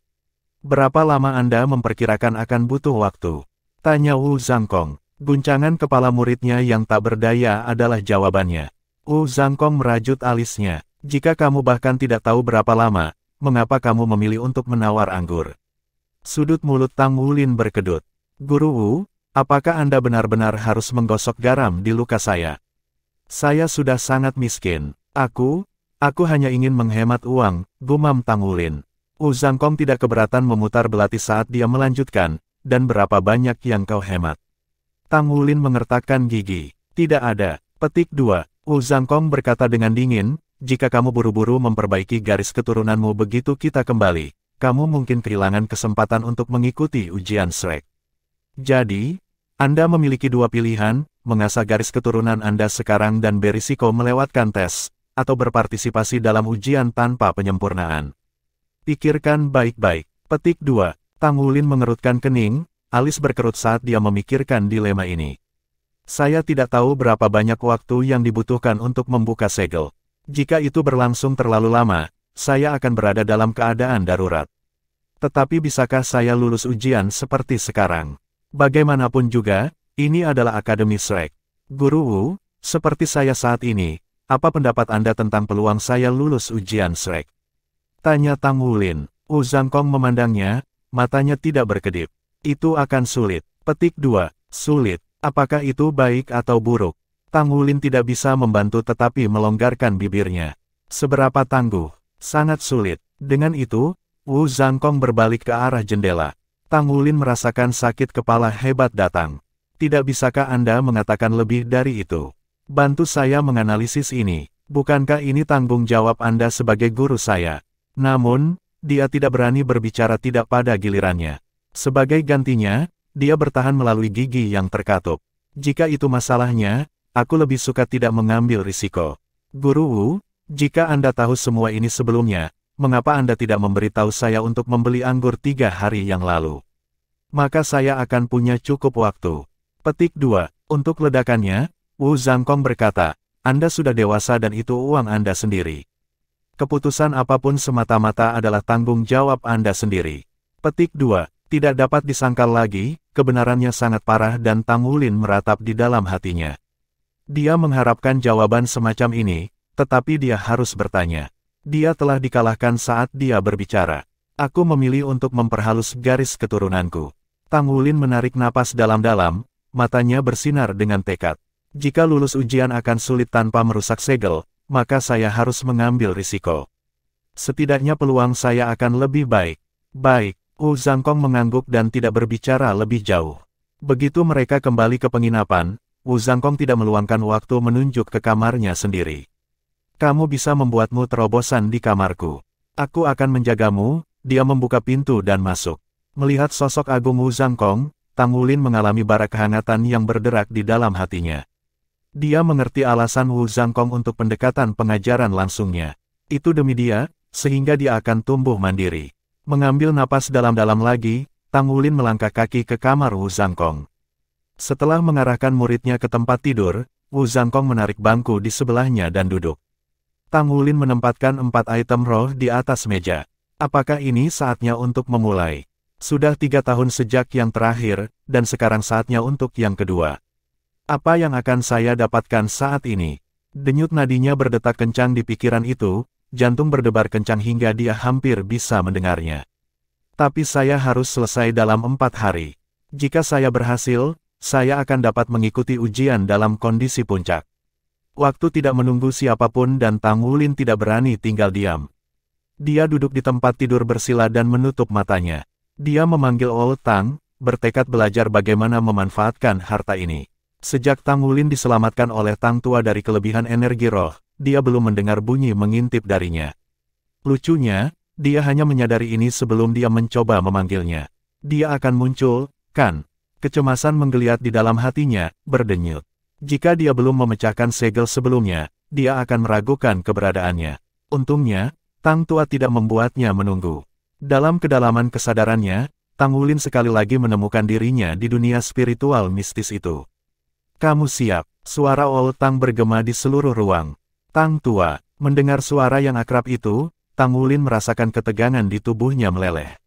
Berapa lama Anda memperkirakan akan butuh waktu? Tanya Wu Zhangkong. Guncangan kepala muridnya yang tak berdaya adalah jawabannya. Wu Zhangkong merajut alisnya. Jika kamu bahkan tidak tahu berapa lama, mengapa kamu memilih untuk menawar anggur? Sudut mulut Tang Wulin berkedut. Guru Wu, apakah Anda benar-benar harus menggosok garam di luka saya? Saya sudah sangat miskin. Aku hanya ingin menghemat uang, gumam Tang Wulin. Wu Zhangkong tidak keberatan memutar belati saat dia melanjutkan, dan berapa banyak yang kau hemat? Tang Wulin mengertakkan gigi. Tidak ada. Petik 2. Wu Zhangkong berkata dengan dingin, jika kamu buru-buru memperbaiki garis keturunanmu begitu kita kembali, kamu mungkin kehilangan kesempatan untuk mengikuti ujian Shrek. Jadi, Anda memiliki dua pilihan, mengasah garis keturunan Anda sekarang dan berisiko melewatkan tes, atau berpartisipasi dalam ujian tanpa penyempurnaan. Pikirkan baik-baik. Petik 2. Tang Wulin mengerutkan kening, alis berkerut saat dia memikirkan dilema ini. Saya tidak tahu berapa banyak waktu yang dibutuhkan untuk membuka segel. Jika itu berlangsung terlalu lama, saya akan berada dalam keadaan darurat. Tetapi bisakah saya lulus ujian seperti sekarang? Bagaimanapun juga, ini adalah Akademi Shrek. Guru Wu, seperti saya saat ini, apa pendapat Anda tentang peluang saya lulus ujian Shrek? Tanya Tang Wulin. Wu Zhangkong memandangnya, matanya tidak berkedip. Itu akan sulit. Petik 2. Sulit. Apakah itu baik atau buruk? Tang Wulin tidak bisa membantu tetapi melonggarkan bibirnya. Seberapa tangguh? Sangat sulit. Dengan itu, Wu Zhangkong berbalik ke arah jendela. Tang Wulin merasakan sakit kepala hebat datang. Tidak bisakah Anda mengatakan lebih dari itu? Bantu saya menganalisis ini. Bukankah ini tanggung jawab Anda sebagai guru saya? Namun, dia tidak berani berbicara tidak pada gilirannya. Sebagai gantinya, dia bertahan melalui gigi yang terkatup. Jika itu masalahnya, aku lebih suka tidak mengambil risiko. Guru Wu, jika Anda tahu semua ini sebelumnya, mengapa Anda tidak memberitahu saya untuk membeli anggur 3 hari yang lalu? Maka saya akan punya cukup waktu. Petik 2. Untuk ledakannya, Wu Zhangkong berkata, Anda sudah dewasa dan itu uang Anda sendiri. Keputusan apapun semata-mata adalah tanggung jawab Anda sendiri. Petik 2. Tidak dapat disangkal lagi, kebenarannya sangat parah dan Tang Wulin meratap di dalam hatinya. Dia mengharapkan jawaban semacam ini, tetapi dia harus bertanya. Dia telah dikalahkan saat dia berbicara. Aku memilih untuk memperhalus garis keturunanku. Tang Wulin menarik napas dalam-dalam, matanya bersinar dengan tekad. Jika lulus ujian akan sulit tanpa merusak segel, maka saya harus mengambil risiko. Setidaknya peluang saya akan lebih baik. Baik. Wu Zhangkong mengangguk dan tidak berbicara lebih jauh. Begitu mereka kembali ke penginapan, Wu Zhangkong tidak meluangkan waktu menunjuk ke kamarnya sendiri. Kamu bisa membuatmu terobosan di kamarku. Aku akan menjagamu. Dia membuka pintu dan masuk. Melihat sosok agung Wu Zhangkong, Tang Wulin mengalami bara kehangatan yang berderak di dalam hatinya. Dia mengerti alasan Wu Zhangkong untuk pendekatan pengajaran langsungnya. Itu demi dia, sehingga dia akan tumbuh mandiri. Mengambil napas dalam-dalam lagi, Tang Wulin melangkah kaki ke kamar Wu Zhangkong. Setelah mengarahkan muridnya ke tempat tidur, Wu Zhangkong menarik bangku di sebelahnya dan duduk. Tang Wulin menempatkan 4 item roh di atas meja. Apakah ini saatnya untuk memulai? Sudah 3 tahun sejak yang terakhir, dan sekarang saatnya untuk yang kedua. Apa yang akan saya dapatkan saat ini? Denyut nadinya berdetak kencang di pikiran itu, jantung berdebar kencang hingga dia hampir bisa mendengarnya. Tapi saya harus selesai dalam 4 hari. Jika saya berhasil, saya akan dapat mengikuti ujian dalam kondisi puncak. Waktu tidak menunggu siapapun dan Tang Wulin tidak berani tinggal diam. Dia duduk di tempat tidur bersila dan menutup matanya. Dia memanggil Old Tang, bertekad belajar bagaimana memanfaatkan harta ini. Sejak Tang Wulin diselamatkan oleh Tang Tua dari kelebihan energi roh, dia belum mendengar bunyi mengintip darinya. Lucunya, dia hanya menyadari ini sebelum dia mencoba memanggilnya. Dia akan muncul, kan? Kecemasan menggeliat di dalam hatinya, berdenyut. Jika dia belum memecahkan segel sebelumnya, dia akan meragukan keberadaannya. Untungnya, Tang Tua tidak membuatnya menunggu. Dalam kedalaman kesadarannya, Tang Wulin sekali lagi menemukan dirinya di dunia spiritual mistis itu. Kamu siap? Suara Old Tang bergema di seluruh ruang. Tang Tua, mendengar suara yang akrab itu, Tang Wulin merasakan ketegangan di tubuhnya meleleh.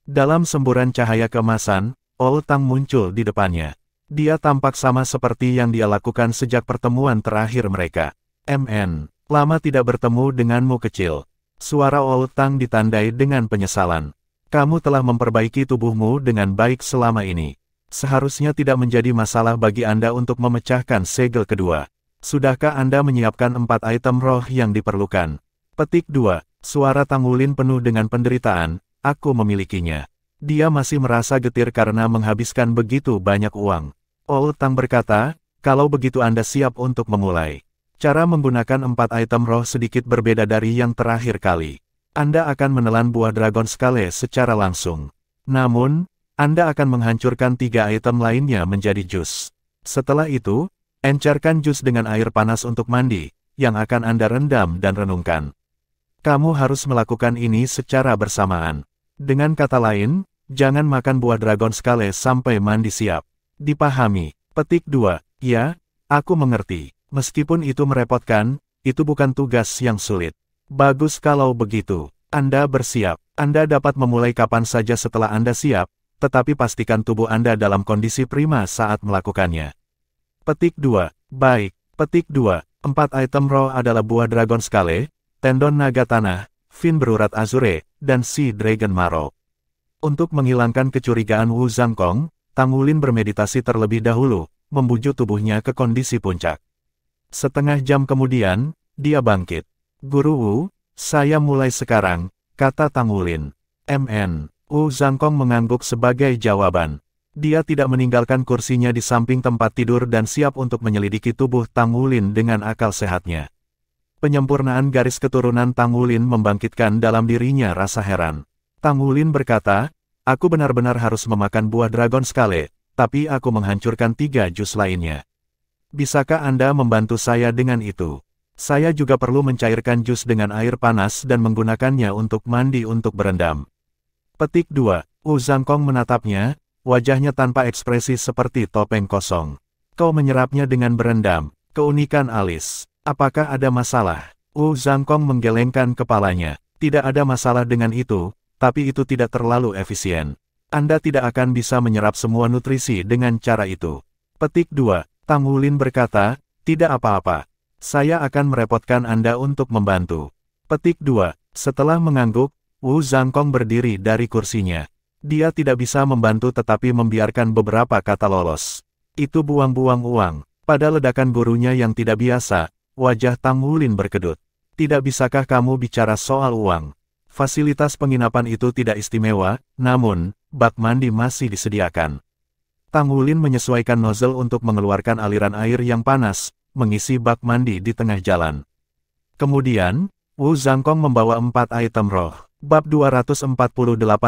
Dalam semburan cahaya keemasan, Old Tang muncul di depannya. Dia tampak sama seperti yang dia lakukan sejak pertemuan terakhir mereka. MN, lama tidak bertemu denganmu kecil. Suara Old Tang ditandai dengan penyesalan. Kamu telah memperbaiki tubuhmu dengan baik selama ini. Seharusnya tidak menjadi masalah bagi Anda untuk memecahkan segel kedua. Sudahkah Anda menyiapkan 4 item roh yang diperlukan? Petik 2. Suara Tang Wulin penuh dengan penderitaan. Aku memilikinya. Dia masih merasa getir karena menghabiskan begitu banyak uang. Old Tang berkata, kalau begitu Anda siap untuk memulai. Cara menggunakan 4 item roh sedikit berbeda dari yang terakhir kali. Anda akan menelan buah Dragon Scale secara langsung. Namun, Anda akan menghancurkan 3 item lainnya menjadi jus. Setelah itu, encerkan jus dengan air panas untuk mandi, yang akan Anda rendam dan renungkan. Kamu harus melakukan ini secara bersamaan. Dengan kata lain, jangan makan buah Dragon Scale sampai mandi siap. Dipahami. Petik 2. Ya, aku mengerti. Meskipun itu merepotkan, itu bukan tugas yang sulit. Bagus kalau begitu. Anda bersiap. Anda dapat memulai kapan saja setelah Anda siap, tetapi pastikan tubuh Anda dalam kondisi prima saat melakukannya. Petik 2. Baik. Petik 2. 4 item roh adalah buah Dragon Scale, tendon naga tanah, fin berurat azure, dan si Dragon Marrow. Untuk menghilangkan kecurigaan Wu Zhangkong, Tang Wulin bermeditasi terlebih dahulu, membujuk tubuhnya ke kondisi puncak. Setengah jam kemudian, dia bangkit. Guru Wu, saya mulai sekarang, kata Tang Wulin. MN, Wu Zhangkong mengangguk sebagai jawaban. Dia tidak meninggalkan kursinya di samping tempat tidur dan siap untuk menyelidiki tubuh Tang Wulin dengan akal sehatnya. Penyempurnaan garis keturunan Tang Wulin membangkitkan dalam dirinya rasa heran. Tang Wulin berkata, aku benar-benar harus memakan buah Dragon Scale, tapi aku menghancurkan 3 jus lainnya. Bisakah Anda membantu saya dengan itu? Saya juga perlu mencairkan jus dengan air panas dan menggunakannya untuk mandi untuk berendam. Petik 2. Wu Zhangkong menatapnya, wajahnya tanpa ekspresi seperti topeng kosong. Kau menyerapnya dengan berendam, keunikan alis. Apakah ada masalah? Wu Zhangkong menggelengkan kepalanya. Tidak ada masalah dengan itu, tapi itu tidak terlalu efisien. Anda tidak akan bisa menyerap semua nutrisi dengan cara itu. Petik 2. Tang Wulin berkata, tidak apa-apa. Saya akan merepotkan Anda untuk membantu. Petik 2. Setelah mengangguk, Wu Zhangkong berdiri dari kursinya. Dia tidak bisa membantu tetapi membiarkan beberapa kata lolos. Itu buang-buang uang. Pada ledakan gurunya yang tidak biasa, wajah Tang Wulin berkedut. Tidak bisakah kamu bicara soal uang? Fasilitas penginapan itu tidak istimewa, namun, bak mandi masih disediakan. Tang Wulin menyesuaikan nozzle untuk mengeluarkan aliran air yang panas, mengisi bak mandi di tengah jalan. Kemudian, Wu Zhangkong membawa 4 item roh. Bab 248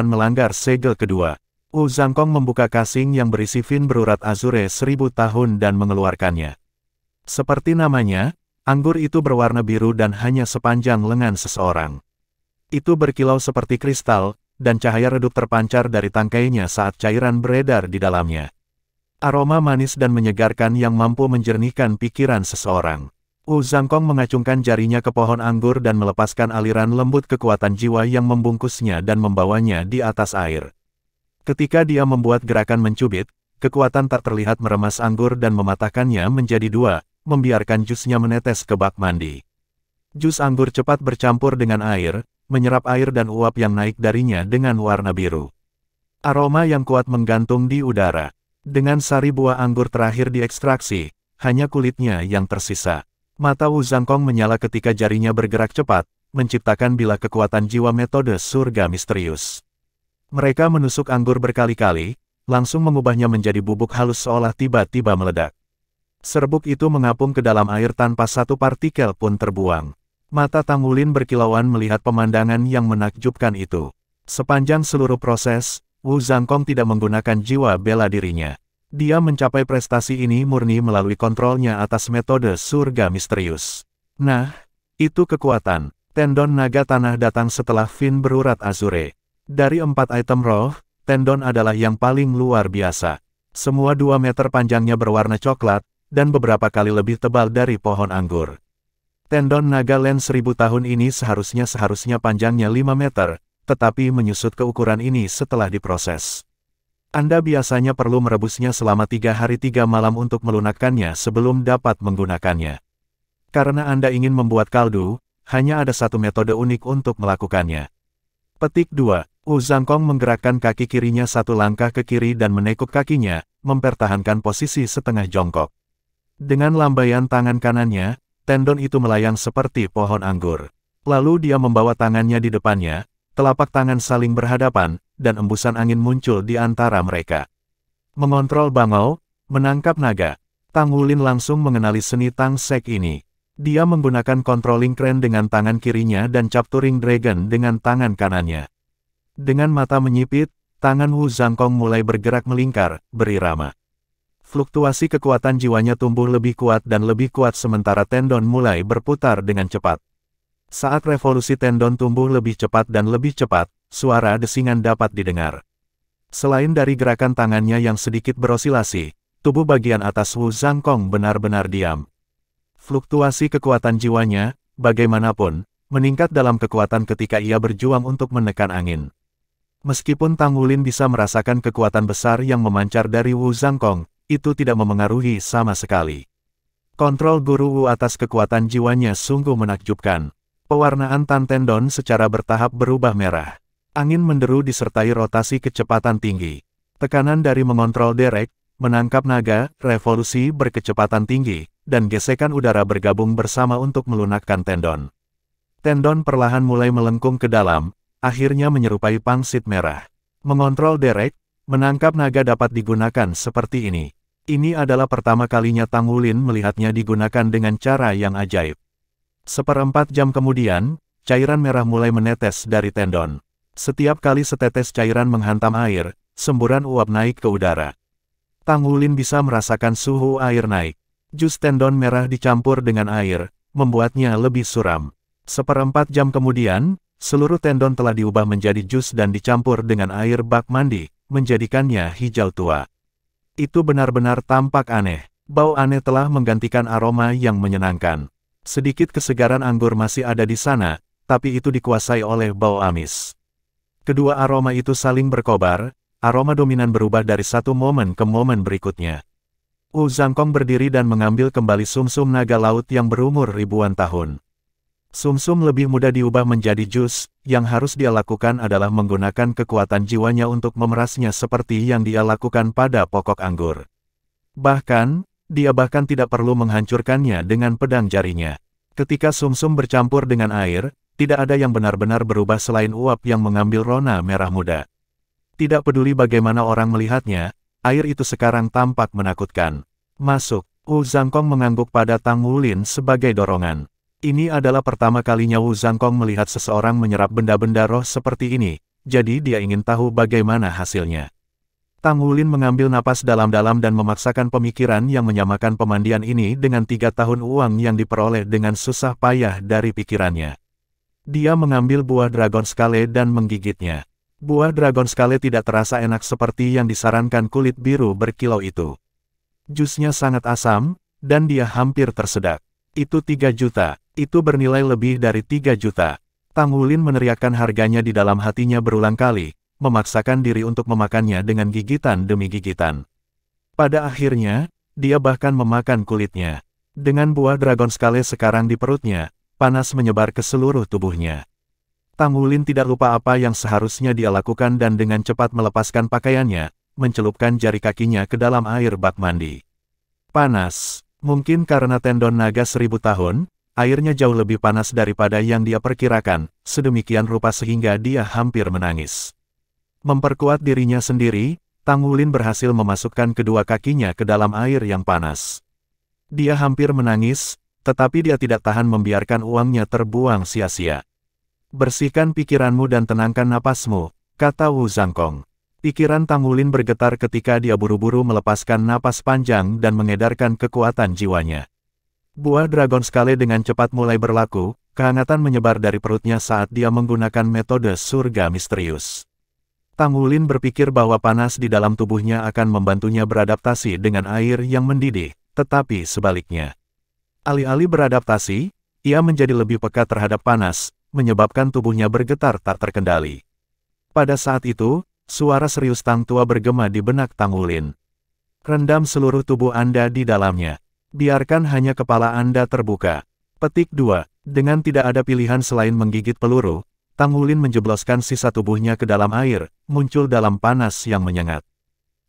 melanggar segel kedua. Wu Zhangkong membuka kasing yang berisi fin berurat azure 1000 tahun dan mengeluarkannya. Seperti namanya, anggur itu berwarna biru dan hanya sepanjang lengan seseorang. Itu berkilau seperti kristal, dan cahaya redup terpancar dari tangkainya saat cairan beredar di dalamnya. Aroma manis dan menyegarkan yang mampu menjernihkan pikiran seseorang. Wu Zhangkong mengacungkan jarinya ke pohon anggur dan melepaskan aliran lembut kekuatan jiwa yang membungkusnya dan membawanya di atas air. Ketika dia membuat gerakan mencubit, kekuatan tak terlihat meremas anggur dan mematahkannya menjadi 2, membiarkan jusnya menetes ke bak mandi. Jus anggur cepat bercampur dengan air, menyerap air dan uap yang naik darinya dengan warna biru. Aroma yang kuat menggantung di udara. Dengan sari buah anggur terakhir diekstraksi, hanya kulitnya yang tersisa. Mata Wu Zhangkong menyala ketika jarinya bergerak cepat, menciptakan bilah kekuatan jiwa metode surga misterius. Mereka menusuk anggur berkali-kali, langsung mengubahnya menjadi bubuk halus seolah tiba-tiba meledak. Serbuk itu mengapung ke dalam air tanpa satu partikel pun terbuang. Mata Tang Wulin berkilauan melihat pemandangan yang menakjubkan itu. Sepanjang seluruh proses, Wu Zhangkong tidak menggunakan jiwa bela dirinya. Dia mencapai prestasi ini murni melalui kontrolnya atas metode surga misterius. Nah, itu kekuatan. Tendon naga tanah datang setelah Fin berurat Azure. Dari 4 item roh, tendon adalah yang paling luar biasa. Semua 2 meter panjangnya berwarna coklat, dan beberapa kali lebih tebal dari pohon anggur. Tendon naga Len 1000 tahun ini seharusnya panjangnya 5 meter, tetapi menyusut ke ukuran ini setelah diproses. Anda biasanya perlu merebusnya selama 3 hari 3 malam untuk melunakkannya sebelum dapat menggunakannya. Karena Anda ingin membuat kaldu, hanya ada satu metode unik untuk melakukannya. Petik 2. Wu Zhangkong menggerakkan kaki kirinya satu langkah ke kiri dan menekuk kakinya, mempertahankan posisi setengah jongkok. Dengan lambaian tangan kanannya, tendon itu melayang seperti pohon anggur. Lalu dia membawa tangannya di depannya, telapak tangan saling berhadapan, dan embusan angin muncul di antara mereka. Mengontrol bangau, menangkap naga. Tang Wulin langsung mengenali seni Tang Sek ini. Dia menggunakan controlling crane dengan tangan kirinya dan capturing dragon dengan tangan kanannya. Dengan mata menyipit, tangan Wu Zhangkong mulai bergerak melingkar, berirama. Fluktuasi kekuatan jiwanya tumbuh lebih kuat dan lebih kuat sementara tendon mulai berputar dengan cepat. Saat revolusi tendon tumbuh lebih cepat dan lebih cepat, suara desingan dapat didengar. Selain dari gerakan tangannya yang sedikit berosilasi, tubuh bagian atas Wu Zhangkong benar-benar diam. Fluktuasi kekuatan jiwanya, bagaimanapun, meningkat dalam kekuatan ketika ia berjuang untuk menekan angin. Meskipun Tang Wulin bisa merasakan kekuatan besar yang memancar dari Wu Zhangkong, itu tidak memengaruhi sama sekali. Kontrol Guru Wu atas kekuatan jiwanya sungguh menakjubkan. Pewarnaan Tan tendon secara bertahap berubah merah. Angin menderu disertai rotasi kecepatan tinggi. Tekanan dari mengontrol derek, menangkap naga, revolusi berkecepatan tinggi, dan gesekan udara bergabung bersama untuk melunakkan tendon. Tendon perlahan mulai melengkung ke dalam, akhirnya menyerupai pangsit merah. Mengontrol derek, menangkap naga dapat digunakan seperti ini. Ini adalah pertama kalinya Tang Wulin melihatnya digunakan dengan cara yang ajaib. 1/4 jam kemudian, cairan merah mulai menetes dari tendon. Setiap kali setetes cairan menghantam air, semburan uap naik ke udara. Tang Wulin bisa merasakan suhu air naik. Jus tendon merah dicampur dengan air, membuatnya lebih suram. 1/4 jam kemudian, seluruh tendon telah diubah menjadi jus dan dicampur dengan air bak mandi, menjadikannya hijau tua. Itu benar-benar tampak aneh. Bau aneh telah menggantikan aroma yang menyenangkan. Sedikit kesegaran anggur masih ada di sana, tapi itu dikuasai oleh bau amis. Kedua aroma itu saling berkobar, aroma dominan berubah dari satu momen ke momen berikutnya. Wu Zhangkong berdiri dan mengambil kembali sumsum naga laut yang berumur ribuan tahun. Sumsum lebih mudah diubah menjadi jus, yang harus dia lakukan adalah menggunakan kekuatan jiwanya untuk memerasnya seperti yang dia lakukan pada pokok anggur. Bahkan, dia tidak perlu menghancurkannya dengan pedang jarinya. Ketika sumsum bercampur dengan air, tidak ada yang benar-benar berubah selain uap yang mengambil rona merah muda. Tidak peduli bagaimana orang melihatnya, air itu sekarang tampak menakutkan. Masuk, Wu Zhangkong mengangguk pada Tang Wulin sebagai dorongan. Ini adalah pertama kalinya Wu Zhangkong melihat seseorang menyerap benda-benda roh seperti ini, jadi dia ingin tahu bagaimana hasilnya. Tang Wulin mengambil napas dalam-dalam dan memaksakan pemikiran yang menyamakan pemandian ini dengan 3 tahun uang yang diperoleh dengan susah payah dari pikirannya. Dia mengambil buah dragon scale dan menggigitnya. Buah dragon scale tidak terasa enak seperti yang disarankan kulit biru berkilau itu. Jusnya sangat asam, dan dia hampir tersedak. Itu 3 juta. Itu bernilai lebih dari 3 juta. Tang Wulin meneriakkan harganya di dalam hatinya berulang kali, memaksakan diri untuk memakannya dengan gigitan demi gigitan. Pada akhirnya, dia bahkan memakan kulitnya. Dengan buah dragon scale sekarang di perutnya, panas menyebar ke seluruh tubuhnya. Tang Wulin tidak lupa apa yang seharusnya dia lakukan dan dengan cepat melepaskan pakaiannya, mencelupkan jari kakinya ke dalam air bak mandi. Panas. Mungkin karena tendon naga 1000 tahun, airnya jauh lebih panas daripada yang dia perkirakan, sedemikian rupa sehingga dia hampir menangis. Memperkuat dirinya sendiri, Tang Wulin berhasil memasukkan kedua kakinya ke dalam air yang panas. Dia hampir menangis, tetapi dia tidak tahan membiarkan uangnya terbuang sia-sia. Bersihkan pikiranmu dan tenangkan napasmu, kata Wu Zhangkong. Pikiran Tang Wulin bergetar ketika dia buru-buru melepaskan napas panjang dan mengedarkan kekuatan jiwanya. Buah dragon skale dengan cepat mulai berlaku, kehangatan menyebar dari perutnya saat dia menggunakan metode surga misterius. Tang Wulin berpikir bahwa panas di dalam tubuhnya akan membantunya beradaptasi dengan air yang mendidih, tetapi sebaliknya. Alih-alih beradaptasi, ia menjadi lebih peka terhadap panas, menyebabkan tubuhnya bergetar tak terkendali. Pada saat itu, suara serius Tang Tua bergema di benak Tang Wulin. Rendam seluruh tubuh Anda di dalamnya. Biarkan hanya kepala Anda terbuka. Petik 2. Dengan tidak ada pilihan selain menggigit peluru, Tang Wulin menjebloskan sisa tubuhnya ke dalam air, muncul dalam panas yang menyengat.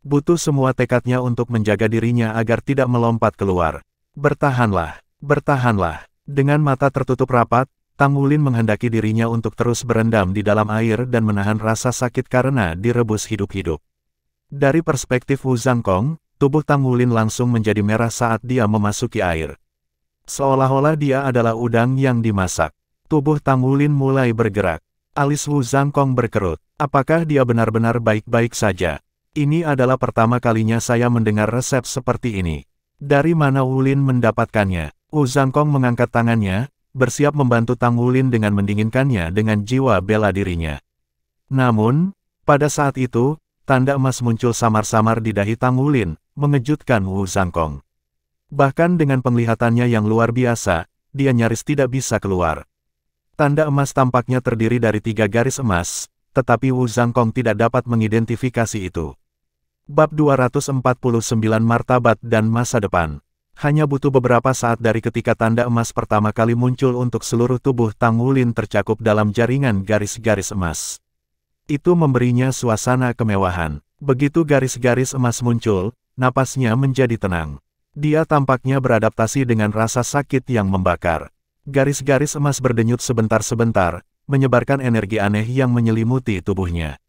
Butuh semua tekadnya untuk menjaga dirinya agar tidak melompat keluar. Bertahanlah, bertahanlah. Dengan mata tertutup rapat, Tang Wulin menghendaki dirinya untuk terus berendam di dalam air dan menahan rasa sakit karena direbus hidup-hidup. Dari perspektif Wu Zhangkong, tubuh Tang Wulin langsung menjadi merah saat dia memasuki air. Seolah-olah dia adalah udang yang dimasak. Tubuh Tang Wulin mulai bergerak. Alis Wu Zhangkong berkerut. Apakah dia benar-benar baik-baik saja? Ini adalah pertama kalinya saya mendengar resep seperti ini. Dari mana Wulin mendapatkannya? Wu Zhangkong mengangkat tangannya, bersiap membantu Tang Wulin dengan mendinginkannya dengan jiwa bela dirinya. Namun, pada saat itu, tanda emas muncul samar-samar di dahi Tang Wulin, mengejutkan Wu Zhangkong. Bahkan dengan penglihatannya yang luar biasa, dia nyaris tidak bisa keluar. Tanda emas tampaknya terdiri dari 3 garis emas, tetapi Wu Zhangkong tidak dapat mengidentifikasi itu. Bab 249 Martabat dan Masa Depan. Hanya butuh beberapa saat dari ketika tanda emas pertama kali muncul untuk seluruh tubuh Tang Wulin tercakup dalam jaringan garis-garis emas. Itu memberinya suasana kemewahan. Begitu garis-garis emas muncul, napasnya menjadi tenang. Dia tampaknya beradaptasi dengan rasa sakit yang membakar. Garis-garis emas berdenyut sebentar-sebentar, menyebarkan energi aneh yang menyelimuti tubuhnya.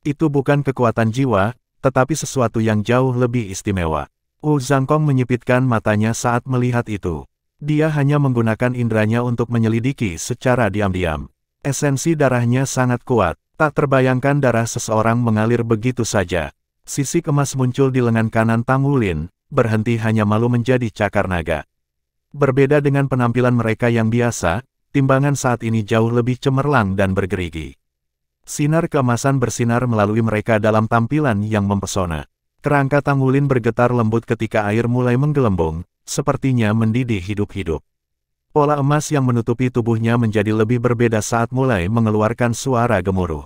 Itu bukan kekuatan jiwa, tetapi sesuatu yang jauh lebih istimewa. Wu Zhangkong menyipitkan matanya saat melihat itu. Dia hanya menggunakan indranya untuk menyelidiki secara diam-diam. Esensi darahnya sangat kuat, tak terbayangkan darah seseorang mengalir begitu saja. Sisik emas muncul di lengan kanan Tang Wulin, berhenti hanya malu menjadi cakar naga. Berbeda dengan penampilan mereka yang biasa, timbangan saat ini jauh lebih cemerlang dan bergerigi. Sinar keemasan bersinar melalui mereka dalam tampilan yang mempesona. Kerangka Tang Wulin bergetar lembut ketika air mulai menggelembung, sepertinya mendidih hidup-hidup. Pola emas yang menutupi tubuhnya menjadi lebih berbeda saat mulai mengeluarkan suara gemuruh.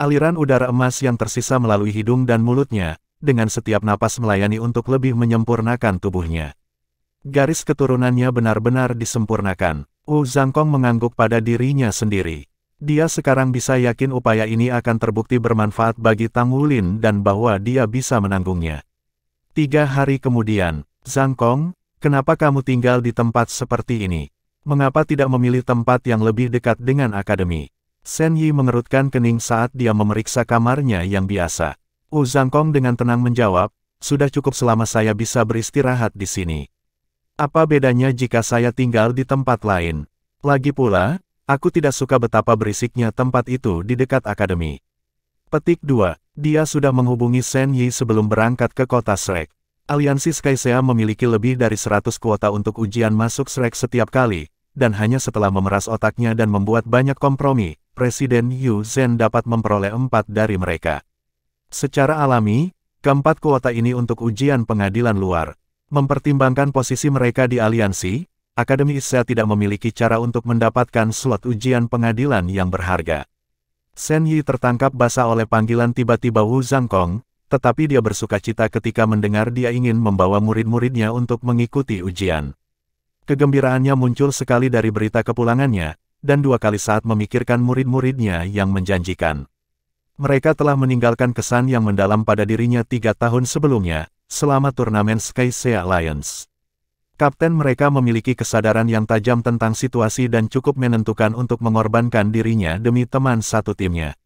Aliran udara emas yang tersisa melalui hidung dan mulutnya, dengan setiap napas melayani untuk lebih menyempurnakan tubuhnya. Garis keturunannya benar-benar disempurnakan. Wu Zhangkong mengangguk pada dirinya sendiri. Dia sekarang bisa yakin upaya ini akan terbukti bermanfaat bagi Tang Wulin dan bahwa dia bisa menanggungnya. 3 hari kemudian, Zhangkong, kenapa kamu tinggal di tempat seperti ini? Mengapa tidak memilih tempat yang lebih dekat dengan akademi? Shen Yi mengerutkan kening saat dia memeriksa kamarnya yang biasa. Wu Zhangkong dengan tenang menjawab, sudah cukup selama saya bisa beristirahat di sini. Apa bedanya jika saya tinggal di tempat lain? Lagi pula, aku tidak suka betapa berisiknya tempat itu di dekat akademi. Petik 2. Dia sudah menghubungi Shen Yi sebelum berangkat ke kota Shrek. Aliansi Skycea memiliki lebih dari 100 kuota untuk ujian masuk Shrek setiap kali, dan hanya setelah memeras otaknya dan membuat banyak kompromi, Presiden Yu Zhen dapat memperoleh 4 dari mereka. Secara alami, keempat kuota ini untuk ujian pengadilan luar. Mempertimbangkan posisi mereka di aliansi, Akademi Issa tidak memiliki cara untuk mendapatkan slot ujian pengadilan yang berharga. Shen Yi tertangkap basah oleh panggilan tiba-tiba Wu Zhangkong, tetapi dia bersukacita ketika mendengar dia ingin membawa murid-muridnya untuk mengikuti ujian. Kegembiraannya muncul sekali dari berita kepulangannya, dan 2 kali saat memikirkan murid-muridnya yang menjanjikan. Mereka telah meninggalkan kesan yang mendalam pada dirinya 3 tahun sebelumnya, selama turnamen Skycea Alliance. Kapten mereka memiliki kesadaran yang tajam tentang situasi dan cukup menentukan untuk mengorbankan dirinya demi teman satu timnya.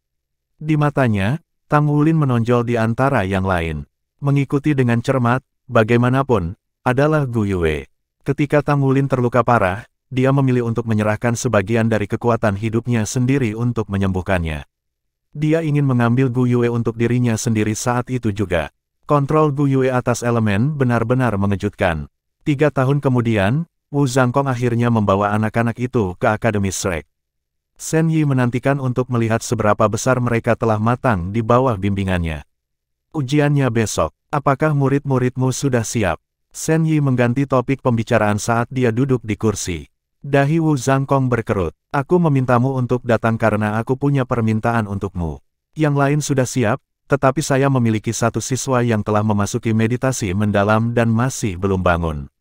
Di matanya, Tang Wulin menonjol di antara yang lain. Mengikuti dengan cermat, bagaimanapun, adalah Gu Yue. Ketika Tang Wulin terluka parah, dia memilih untuk menyerahkan sebagian dari kekuatan hidupnya sendiri untuk menyembuhkannya. Dia ingin mengambil Gu Yue untuk dirinya sendiri saat itu juga. Kontrol Gu Yue atas elemen benar-benar mengejutkan. 3 tahun kemudian, Wu Zhangkong akhirnya membawa anak-anak itu ke Akademi Shrek. Shen Yi menantikan untuk melihat seberapa besar mereka telah matang di bawah bimbingannya. Ujiannya besok, apakah murid-muridmu sudah siap? Shen Yi mengganti topik pembicaraan saat dia duduk di kursi. Dahi Wu Zhangkong berkerut. Aku memintamu untuk datang karena aku punya permintaan untukmu. Yang lain sudah siap, tetapi saya memiliki satu siswa yang telah memasuki meditasi mendalam dan masih belum bangun.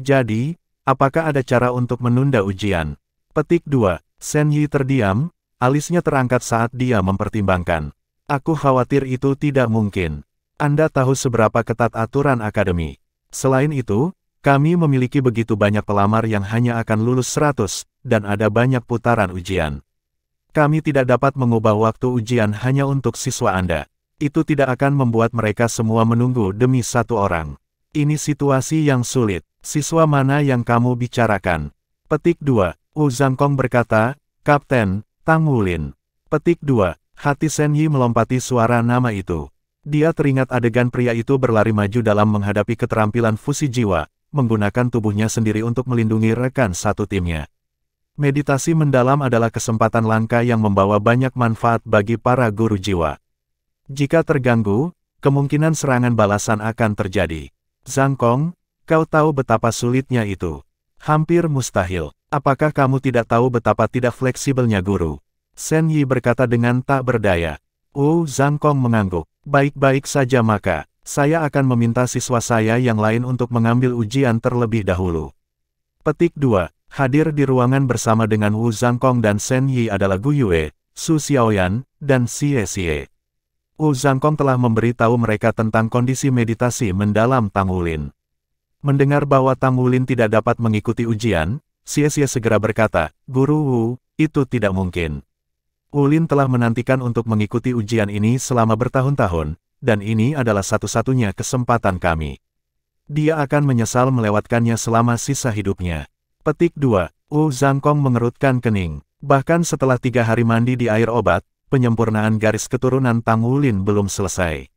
Jadi, apakah ada cara untuk menunda ujian? Petik 2. Shen Yi terdiam, alisnya terangkat saat dia mempertimbangkan. Aku khawatir itu tidak mungkin. Anda tahu seberapa ketat aturan akademi. Selain itu, kami memiliki begitu banyak pelamar yang hanya akan lulus 100, dan ada banyak putaran ujian. Kami tidak dapat mengubah waktu ujian hanya untuk siswa Anda. Itu tidak akan membuat mereka semua menunggu demi satu orang. Ini situasi yang sulit. Siswa mana yang kamu bicarakan? Petik 2. Wu Zhangkong berkata, Kapten, Tang Wulin. Petik 2. Hati Shen Yi melompati suara nama itu. Dia teringat adegan pria itu berlari maju dalam menghadapi keterampilan fusi jiwa, menggunakan tubuhnya sendiri untuk melindungi rekan satu timnya. Meditasi mendalam adalah kesempatan langka yang membawa banyak manfaat bagi para guru jiwa. Jika terganggu, kemungkinan serangan balasan akan terjadi. Zhangkong, kau tahu betapa sulitnya itu. Hampir mustahil. Apakah kamu tidak tahu betapa tidak fleksibelnya guru? Shen Yi berkata dengan tak berdaya. Zhangkong mengangguk. Baik-baik saja maka, saya akan meminta siswa saya yang lain untuk mengambil ujian terlebih dahulu. Petik 2. Hadir di ruangan bersama dengan Wu Zhangkong dan Shen Yi adalah Gu Yue, Su Xiaoyan, dan Xie Xie. Wu Zhangkong telah memberitahu mereka tentang kondisi meditasi mendalam Tang Wulin. Mendengar bahwa Tang Wulin tidak dapat mengikuti ujian, Xie Xie segera berkata, Guru Wu, itu tidak mungkin. Wulin telah menantikan untuk mengikuti ujian ini selama bertahun-tahun, dan ini adalah satu-satunya kesempatan kami. Dia akan menyesal melewatkannya selama sisa hidupnya. Petik 2. Wu Zhangkong mengerutkan kening. Bahkan setelah 3 hari mandi di air obat, penyempurnaan garis keturunan Tang Wulin belum selesai.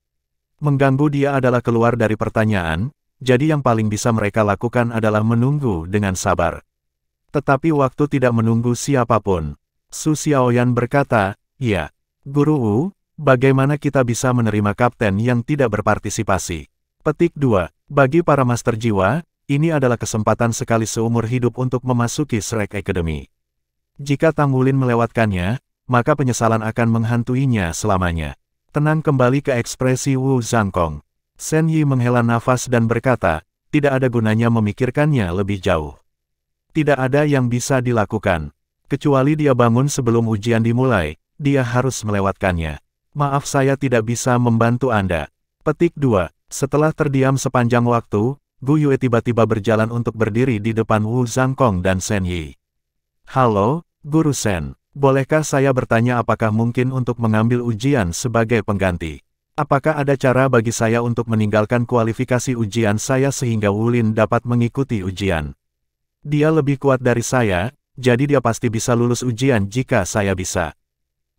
Mengganggu dia adalah keluar dari pertanyaan, jadi yang paling bisa mereka lakukan adalah menunggu dengan sabar. Tetapi waktu tidak menunggu siapapun. Su Xiaoyan berkata, ya, Guru Wu, bagaimana kita bisa menerima kapten yang tidak berpartisipasi? Petik 2. Bagi para master jiwa, ini adalah kesempatan sekali seumur hidup untuk memasuki Shrek Academy. Jika Tang Wulin melewatkannya, maka penyesalan akan menghantuinya selamanya. Tenang kembali ke ekspresi Wu Zhangkong. Shen Yi menghela nafas dan berkata, tidak ada gunanya memikirkannya lebih jauh. Tidak ada yang bisa dilakukan. Kecuali dia bangun sebelum ujian dimulai, dia harus melewatkannya. Maaf saya tidak bisa membantu Anda. Petik 2. Setelah terdiam sepanjang waktu, Gu Yue tiba-tiba berjalan untuk berdiri di depan Wu Zhangkong dan Shen Yi. Halo, Guru Shen. Bolehkah saya bertanya apakah mungkin untuk mengambil ujian sebagai pengganti? Apakah ada cara bagi saya untuk meninggalkan kualifikasi ujian saya sehingga Wulin dapat mengikuti ujian? Dia lebih kuat dari saya, jadi dia pasti bisa lulus ujian jika saya bisa.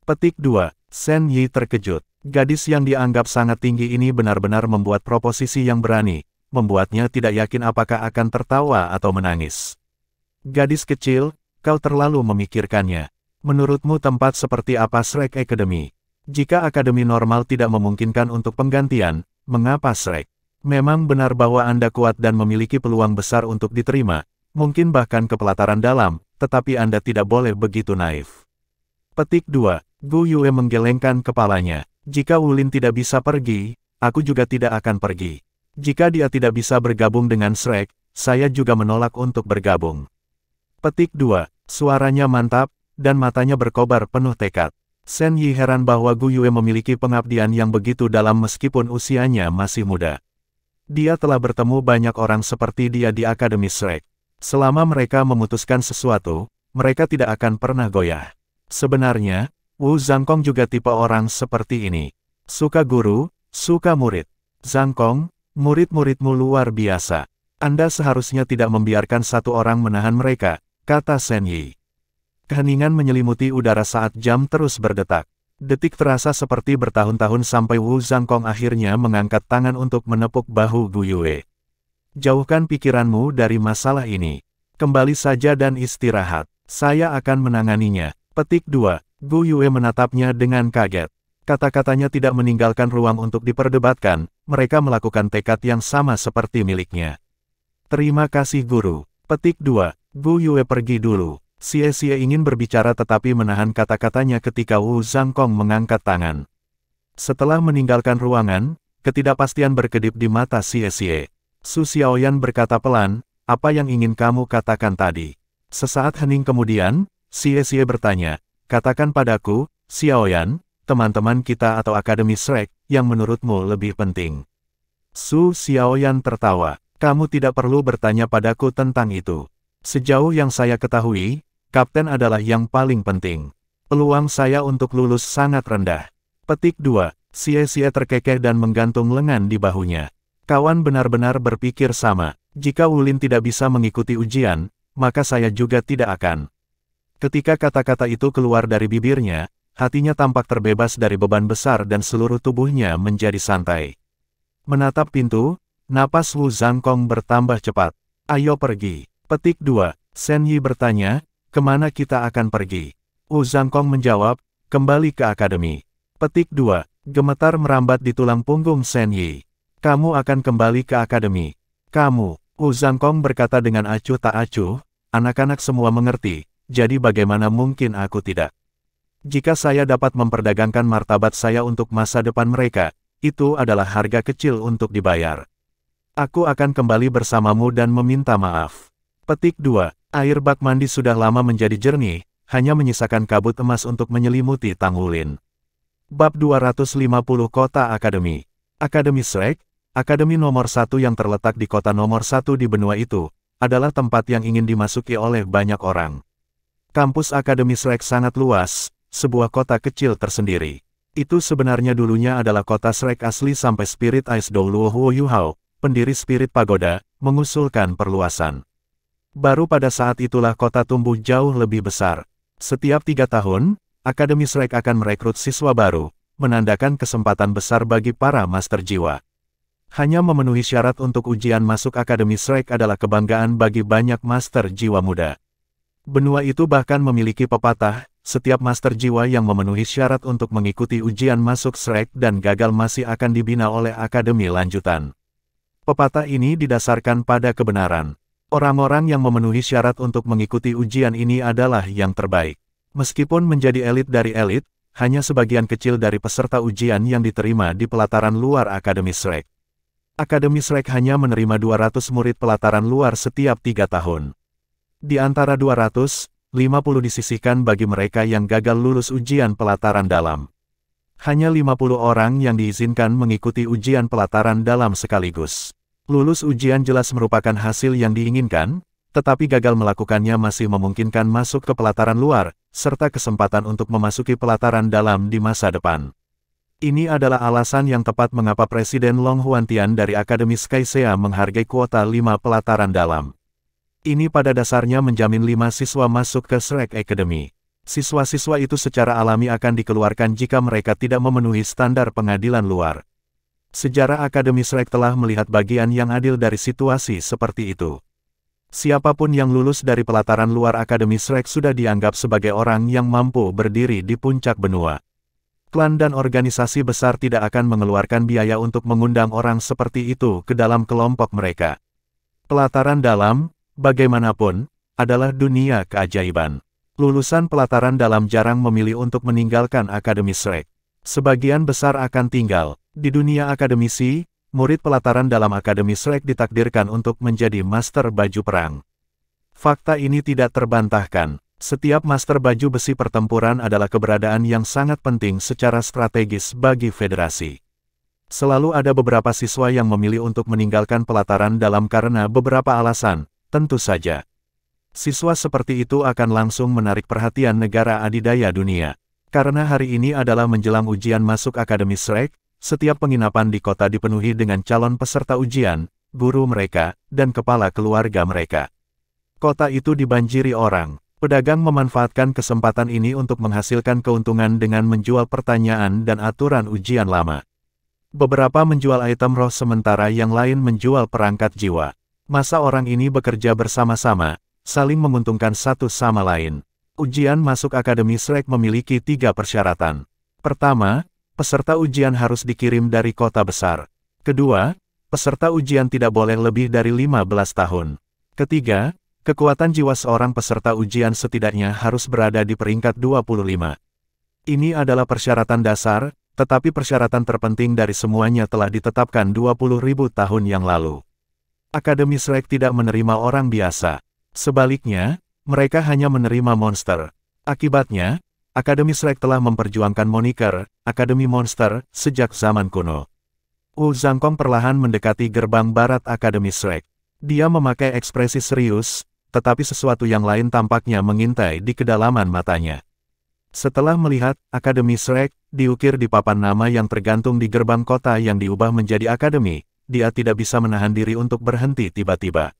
Petik 2. Shen Yi terkejut. Gadis yang dianggap sangat tinggi ini benar-benar membuat proposisi yang berani, membuatnya tidak yakin apakah akan tertawa atau menangis. Gadis kecil, kau terlalu memikirkannya. Menurutmu tempat seperti apa Shrek Academy? Jika akademi normal tidak memungkinkan untuk penggantian, mengapa Shrek? Memang benar bahwa Anda kuat dan memiliki peluang besar untuk diterima, mungkin bahkan ke pelataran dalam, tetapi Anda tidak boleh begitu naif. Petik 2. Gu Yue menggelengkan kepalanya. Jika Wulin tidak bisa pergi, aku juga tidak akan pergi. Jika dia tidak bisa bergabung dengan Shrek, saya juga menolak untuk bergabung. Petik 2. Suaranya mantap, dan matanya berkobar penuh tekad. Shen Yi heran bahwa Gu Yue memiliki pengabdian yang begitu dalam meskipun usianya masih muda. Dia telah bertemu banyak orang seperti dia di Akademi Shrek. Selama mereka memutuskan sesuatu, mereka tidak akan pernah goyah. Sebenarnya, Wu Zhangkong juga tipe orang seperti ini. Suka guru, suka murid. Zhang Kong, murid-muridmu luar biasa. Anda seharusnya tidak membiarkan satu orang menahan mereka, kata Shen Yi. Keheningan menyelimuti udara saat jam terus berdetak. Detik terasa seperti bertahun-tahun sampai Wu Zhangkong akhirnya mengangkat tangan untuk menepuk bahu Gu Yue. Jauhkan pikiranmu dari masalah ini. Kembali saja dan istirahat. Saya akan menanganinya. Petik 2. Gu Yue menatapnya dengan kaget. Kata-katanya tidak meninggalkan ruang untuk diperdebatkan, mereka melakukan tekad yang sama seperti miliknya. Terima kasih guru. Petik 2. Gu Yue pergi dulu. Xie ingin berbicara tetapi menahan kata-katanya ketika Wu Zhangkong mengangkat tangan. Setelah meninggalkan ruangan, ketidakpastian berkedip di mata Xie. Su Xiaoyan berkata pelan, apa yang ingin kamu katakan tadi? Sesaat hening kemudian, Xie bertanya, katakan padaku, Xiaoyan, teman-teman kita atau Akademi Shrek, yang menurutmu lebih penting. Su Xiaoyan tertawa, kamu tidak perlu bertanya padaku tentang itu. Sejauh yang saya ketahui, kapten adalah yang paling penting. Peluang saya untuk lulus sangat rendah. Petik 2. Xie terkekeh dan menggantung lengan di bahunya. Kawan benar-benar berpikir sama, jika Wulin tidak bisa mengikuti ujian, maka saya juga tidak akan. Ketika kata-kata itu keluar dari bibirnya, hatinya tampak terbebas dari beban besar dan seluruh tubuhnya menjadi santai. Menatap pintu, napas Wu Zhangkong bertambah cepat. Ayo pergi. Petik 2. Shen Yi bertanya, kemana kita akan pergi? Wu Zhangkong menjawab, kembali ke akademi. Petik 2. Gemetar merambat di tulang punggung Shen Yi. Kamu akan kembali ke akademi. Kamu, Wu Zhangkong berkata dengan acuh tak acuh, anak-anak semua mengerti, jadi bagaimana mungkin aku tidak? Jika saya dapat memperdagangkan martabat saya untuk masa depan mereka, itu adalah harga kecil untuk dibayar. Aku akan kembali bersamamu dan meminta maaf. Petik 2. Air bak mandi sudah lama menjadi jernih, hanya menyisakan kabut emas untuk menyelimuti Tang Wulin. Bab 250 Kota Akademi. Akademi Shrek, akademi nomor 1 yang terletak di kota nomor 1 di benua itu, adalah tempat yang ingin dimasuki oleh banyak orang. Kampus Akademi Shrek sangat luas, sebuah kota kecil tersendiri. Itu sebenarnya dulunya adalah kota Shrek asli sampai Spirit Ice Dou Luo Huo Yuhao, pendiri Spirit Pagoda, mengusulkan perluasan. Baru pada saat itulah kota tumbuh jauh lebih besar. Setiap 3 tahun, Akademi Shrek akan merekrut siswa baru, menandakan kesempatan besar bagi para master jiwa. Hanya memenuhi syarat untuk ujian masuk Akademi Shrek adalah kebanggaan bagi banyak master jiwa muda. Benua itu bahkan memiliki pepatah, setiap master jiwa yang memenuhi syarat untuk mengikuti ujian masuk Shrek dan gagal masih akan dibina oleh akademi lanjutan. Pepatah ini didasarkan pada kebenaran. Orang-orang yang memenuhi syarat untuk mengikuti ujian ini adalah yang terbaik. Meskipun menjadi elit dari elit, hanya sebagian kecil dari peserta ujian yang diterima di pelataran luar Akademi Shrek. Akademi Shrek hanya menerima 200 murid pelataran luar setiap 3 tahun. Di antara 200, 50 disisihkan bagi mereka yang gagal lulus ujian pelataran dalam. Hanya 50 orang yang diizinkan mengikuti ujian pelataran dalam sekaligus. Lulus ujian jelas merupakan hasil yang diinginkan, tetapi gagal melakukannya masih memungkinkan masuk ke pelataran luar, serta kesempatan untuk memasuki pelataran dalam di masa depan. Ini adalah alasan yang tepat mengapa Presiden Long Huantian dari Akademi Skycea menghargai kuota 5 pelataran dalam. Ini pada dasarnya menjamin 5 siswa masuk ke Shrek Academy. Siswa-siswa itu secara alami akan dikeluarkan jika mereka tidak memenuhi standar pengadilan luar. Sejarah Akademi Shrek telah melihat bagian yang adil dari situasi seperti itu. Siapapun yang lulus dari pelataran luar Akademi Shrek sudah dianggap sebagai orang yang mampu berdiri di puncak benua. Klan dan organisasi besar tidak akan mengeluarkan biaya untuk mengundang orang seperti itu ke dalam kelompok mereka. Pelataran dalam, bagaimanapun, adalah dunia keajaiban. Lulusan pelataran dalam jarang memilih untuk meninggalkan Akademi Shrek. Sebagian besar akan tinggal. Di dunia akademisi, murid pelataran dalam Akademi Shrek ditakdirkan untuk menjadi master baju perang. Fakta ini tidak terbantahkan. Setiap master baju besi pertempuran adalah keberadaan yang sangat penting secara strategis bagi federasi. Selalu ada beberapa siswa yang memilih untuk meninggalkan pelataran dalam karena beberapa alasan. Tentu saja, siswa seperti itu akan langsung menarik perhatian negara adidaya dunia. Karena hari ini adalah menjelang ujian masuk Akademi Shrek, setiap penginapan di kota dipenuhi dengan calon peserta ujian, guru mereka, dan kepala keluarga mereka. Kota itu dibanjiri orang. Pedagang memanfaatkan kesempatan ini untuk menghasilkan keuntungan dengan menjual pertanyaan dan aturan ujian lama. Beberapa menjual item roh sementara yang lain menjual perangkat jiwa. Masa orang ini bekerja bersama-sama, saling menguntungkan satu sama lain. Ujian masuk Akademi Shrek memiliki 3 persyaratan. Pertama, peserta ujian harus dikirim dari kota besar. Kedua, peserta ujian tidak boleh lebih dari 15 tahun. Ketiga, kekuatan jiwa seorang peserta ujian setidaknya harus berada di peringkat 25. Ini adalah persyaratan dasar, tetapi persyaratan terpenting dari semuanya telah ditetapkan 20.000 tahun yang lalu. Akademi Shrek tidak menerima orang biasa. Sebaliknya, mereka hanya menerima monster. Akibatnya, Akademi Shrek telah memperjuangkan moniker Akademi Monster sejak zaman kuno. Wu Zhangkong perlahan mendekati gerbang barat Akademi Shrek. Dia memakai ekspresi serius, tetapi sesuatu yang lain tampaknya mengintai di kedalaman matanya. Setelah melihat Akademi Shrek diukir di papan nama yang tergantung di gerbang kota yang diubah menjadi akademi, dia tidak bisa menahan diri untuk berhenti tiba-tiba.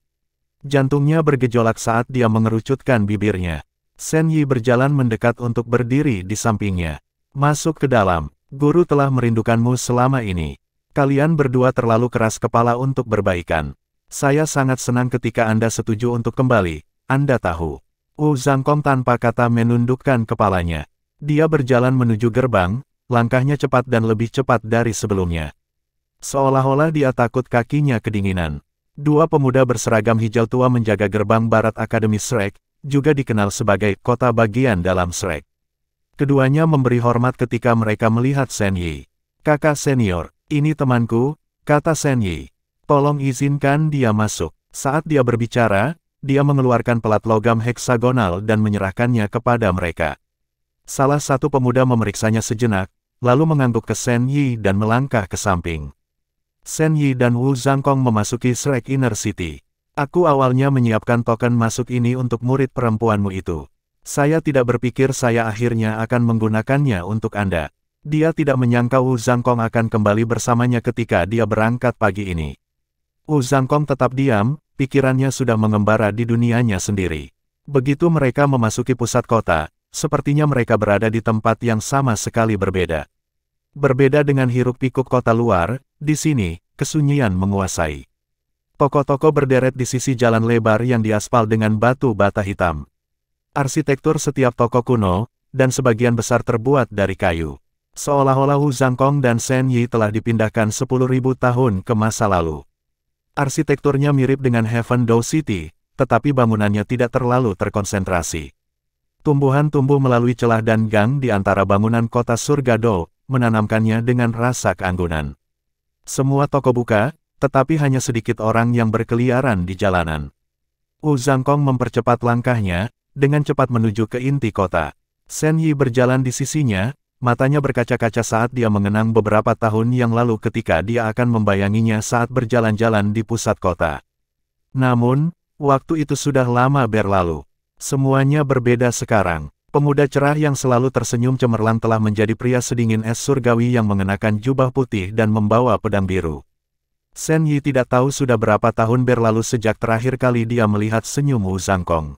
Jantungnya bergejolak saat dia mengerucutkan bibirnya. Shen Yi berjalan mendekat untuk berdiri di sampingnya. Masuk ke dalam. Guru telah merindukanmu selama ini. Kalian berdua terlalu keras kepala untuk berbaikan. Saya sangat senang ketika Anda setuju untuk kembali. Anda tahu. Wu Zhangkong tanpa kata menundukkan kepalanya. Dia berjalan menuju gerbang, langkahnya cepat dan lebih cepat dari sebelumnya. Seolah-olah dia takut kakinya kedinginan. 2 pemuda berseragam hijau tua menjaga gerbang barat Akademi Shrek, juga dikenal sebagai kota bagian dalam Shrek. Keduanya memberi hormat ketika mereka melihat Shen Yi. Kakak senior, ini temanku, kata Shen Yi. Tolong izinkan dia masuk. Saat dia berbicara, dia mengeluarkan pelat logam heksagonal dan menyerahkannya kepada mereka. Salah satu pemuda memeriksanya sejenak, lalu mengangguk ke Shen Yi dan melangkah ke samping. Shen Yi dan Wu Zhangkong memasuki Shrek Inner City. Aku awalnya menyiapkan token masuk ini untuk murid perempuanmu itu. Saya tidak berpikir saya akhirnya akan menggunakannya untuk Anda. Dia tidak menyangka Wu Zhangkong akan kembali bersamanya ketika dia berangkat pagi ini. Wu Zhangkong tetap diam, pikirannya sudah mengembara di dunianya sendiri. Begitu mereka memasuki pusat kota, sepertinya mereka berada di tempat yang sama sekali berbeda. Berbeda dengan hiruk-pikuk kota luar, di sini, kesunyian menguasai. Toko-toko berderet di sisi jalan lebar yang diaspal dengan batu bata hitam. Arsitektur setiap toko kuno, dan sebagian besar terbuat dari kayu. Seolah-olah Wu Zhangkong dan Shen Yi telah dipindahkan 10.000 tahun ke masa lalu. Arsitekturnya mirip dengan Heaven Dao City, tetapi bangunannya tidak terlalu terkonsentrasi. Tumbuhan tumbuh melalui celah dan gang di antara bangunan kota surga Dao, menanamkannya dengan rasa keanggunan. Semua toko buka, tetapi hanya sedikit orang yang berkeliaran di jalanan. Wu Zhangkong mempercepat langkahnya, dengan cepat menuju ke inti kota. Shen Yi berjalan di sisinya, matanya berkaca-kaca saat dia mengenang beberapa tahun yang lalu ketika dia akan membayanginya saat berjalan-jalan di pusat kota. Namun, waktu itu sudah lama berlalu. Semuanya berbeda sekarang. Pemuda cerah yang selalu tersenyum cemerlang telah menjadi pria sedingin es surgawi yang mengenakan jubah putih dan membawa pedang biru. Shen Yi tidak tahu sudah berapa tahun berlalu sejak terakhir kali dia melihat senyum Wu Zhangkong.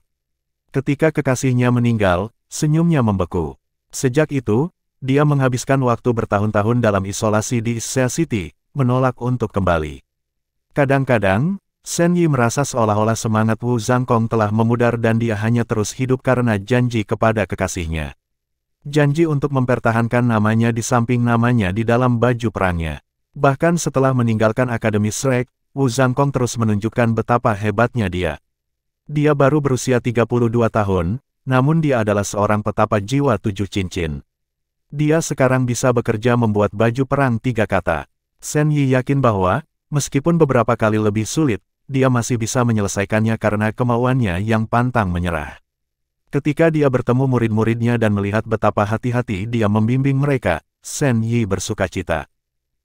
Ketika kekasihnya meninggal, senyumnya membeku. Sejak itu, dia menghabiskan waktu bertahun-tahun dalam isolasi di Ixia City, menolak untuk kembali. Kadang-kadang, Shen Yi merasa seolah-olah semangat Wu Zhangkong telah memudar dan dia hanya terus hidup karena janji kepada kekasihnya. Janji untuk mempertahankan namanya di samping namanya di dalam baju perangnya. Bahkan setelah meninggalkan Akademi Shrek, Wu Zhangkong terus menunjukkan betapa hebatnya dia. Dia baru berusia 32 tahun, namun dia adalah seorang petapa jiwa 7 cincin. Dia sekarang bisa bekerja membuat baju perang 3 kata. Shen Yi yakin bahwa, meskipun beberapa kali lebih sulit, dia masih bisa menyelesaikannya karena kemauannya yang pantang menyerah. Ketika dia bertemu murid-muridnya dan melihat betapa hati-hati dia membimbing mereka, Shen Yi bersukacita.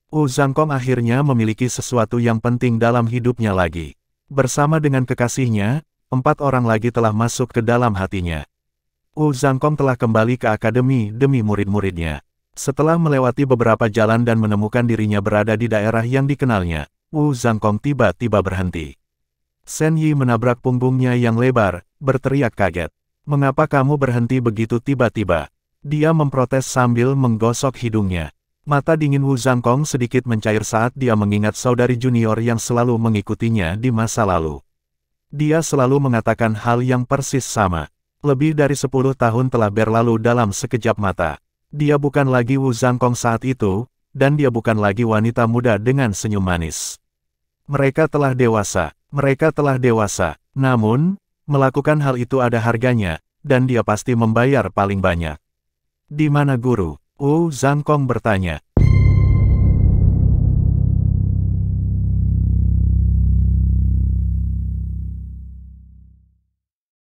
Wu Zhangkong akhirnya memiliki sesuatu yang penting dalam hidupnya lagi. Bersama dengan kekasihnya, 4 orang lagi telah masuk ke dalam hatinya. Wu Zhangkong telah kembali ke akademi demi murid-muridnya. Setelah melewati beberapa jalan dan menemukan dirinya berada di daerah yang dikenalnya, Wu Zhangkong tiba-tiba berhenti. Shen Yi menabrak punggungnya yang lebar, berteriak kaget. "Mengapa kamu berhenti begitu tiba-tiba?" Dia memprotes sambil menggosok hidungnya. Mata dingin Wu Zhangkong sedikit mencair saat dia mengingat saudari junior yang selalu mengikutinya di masa lalu. Dia selalu mengatakan hal yang persis sama. Lebih dari 10 tahun telah berlalu dalam sekejap mata. Dia bukan lagi Wu Zhangkong saat itu, dan dia bukan lagi wanita muda dengan senyum manis. Mereka telah dewasa. Namun, melakukan hal itu ada harganya, dan dia pasti membayar paling banyak. "Di mana guru?" Wu Zhangkong bertanya.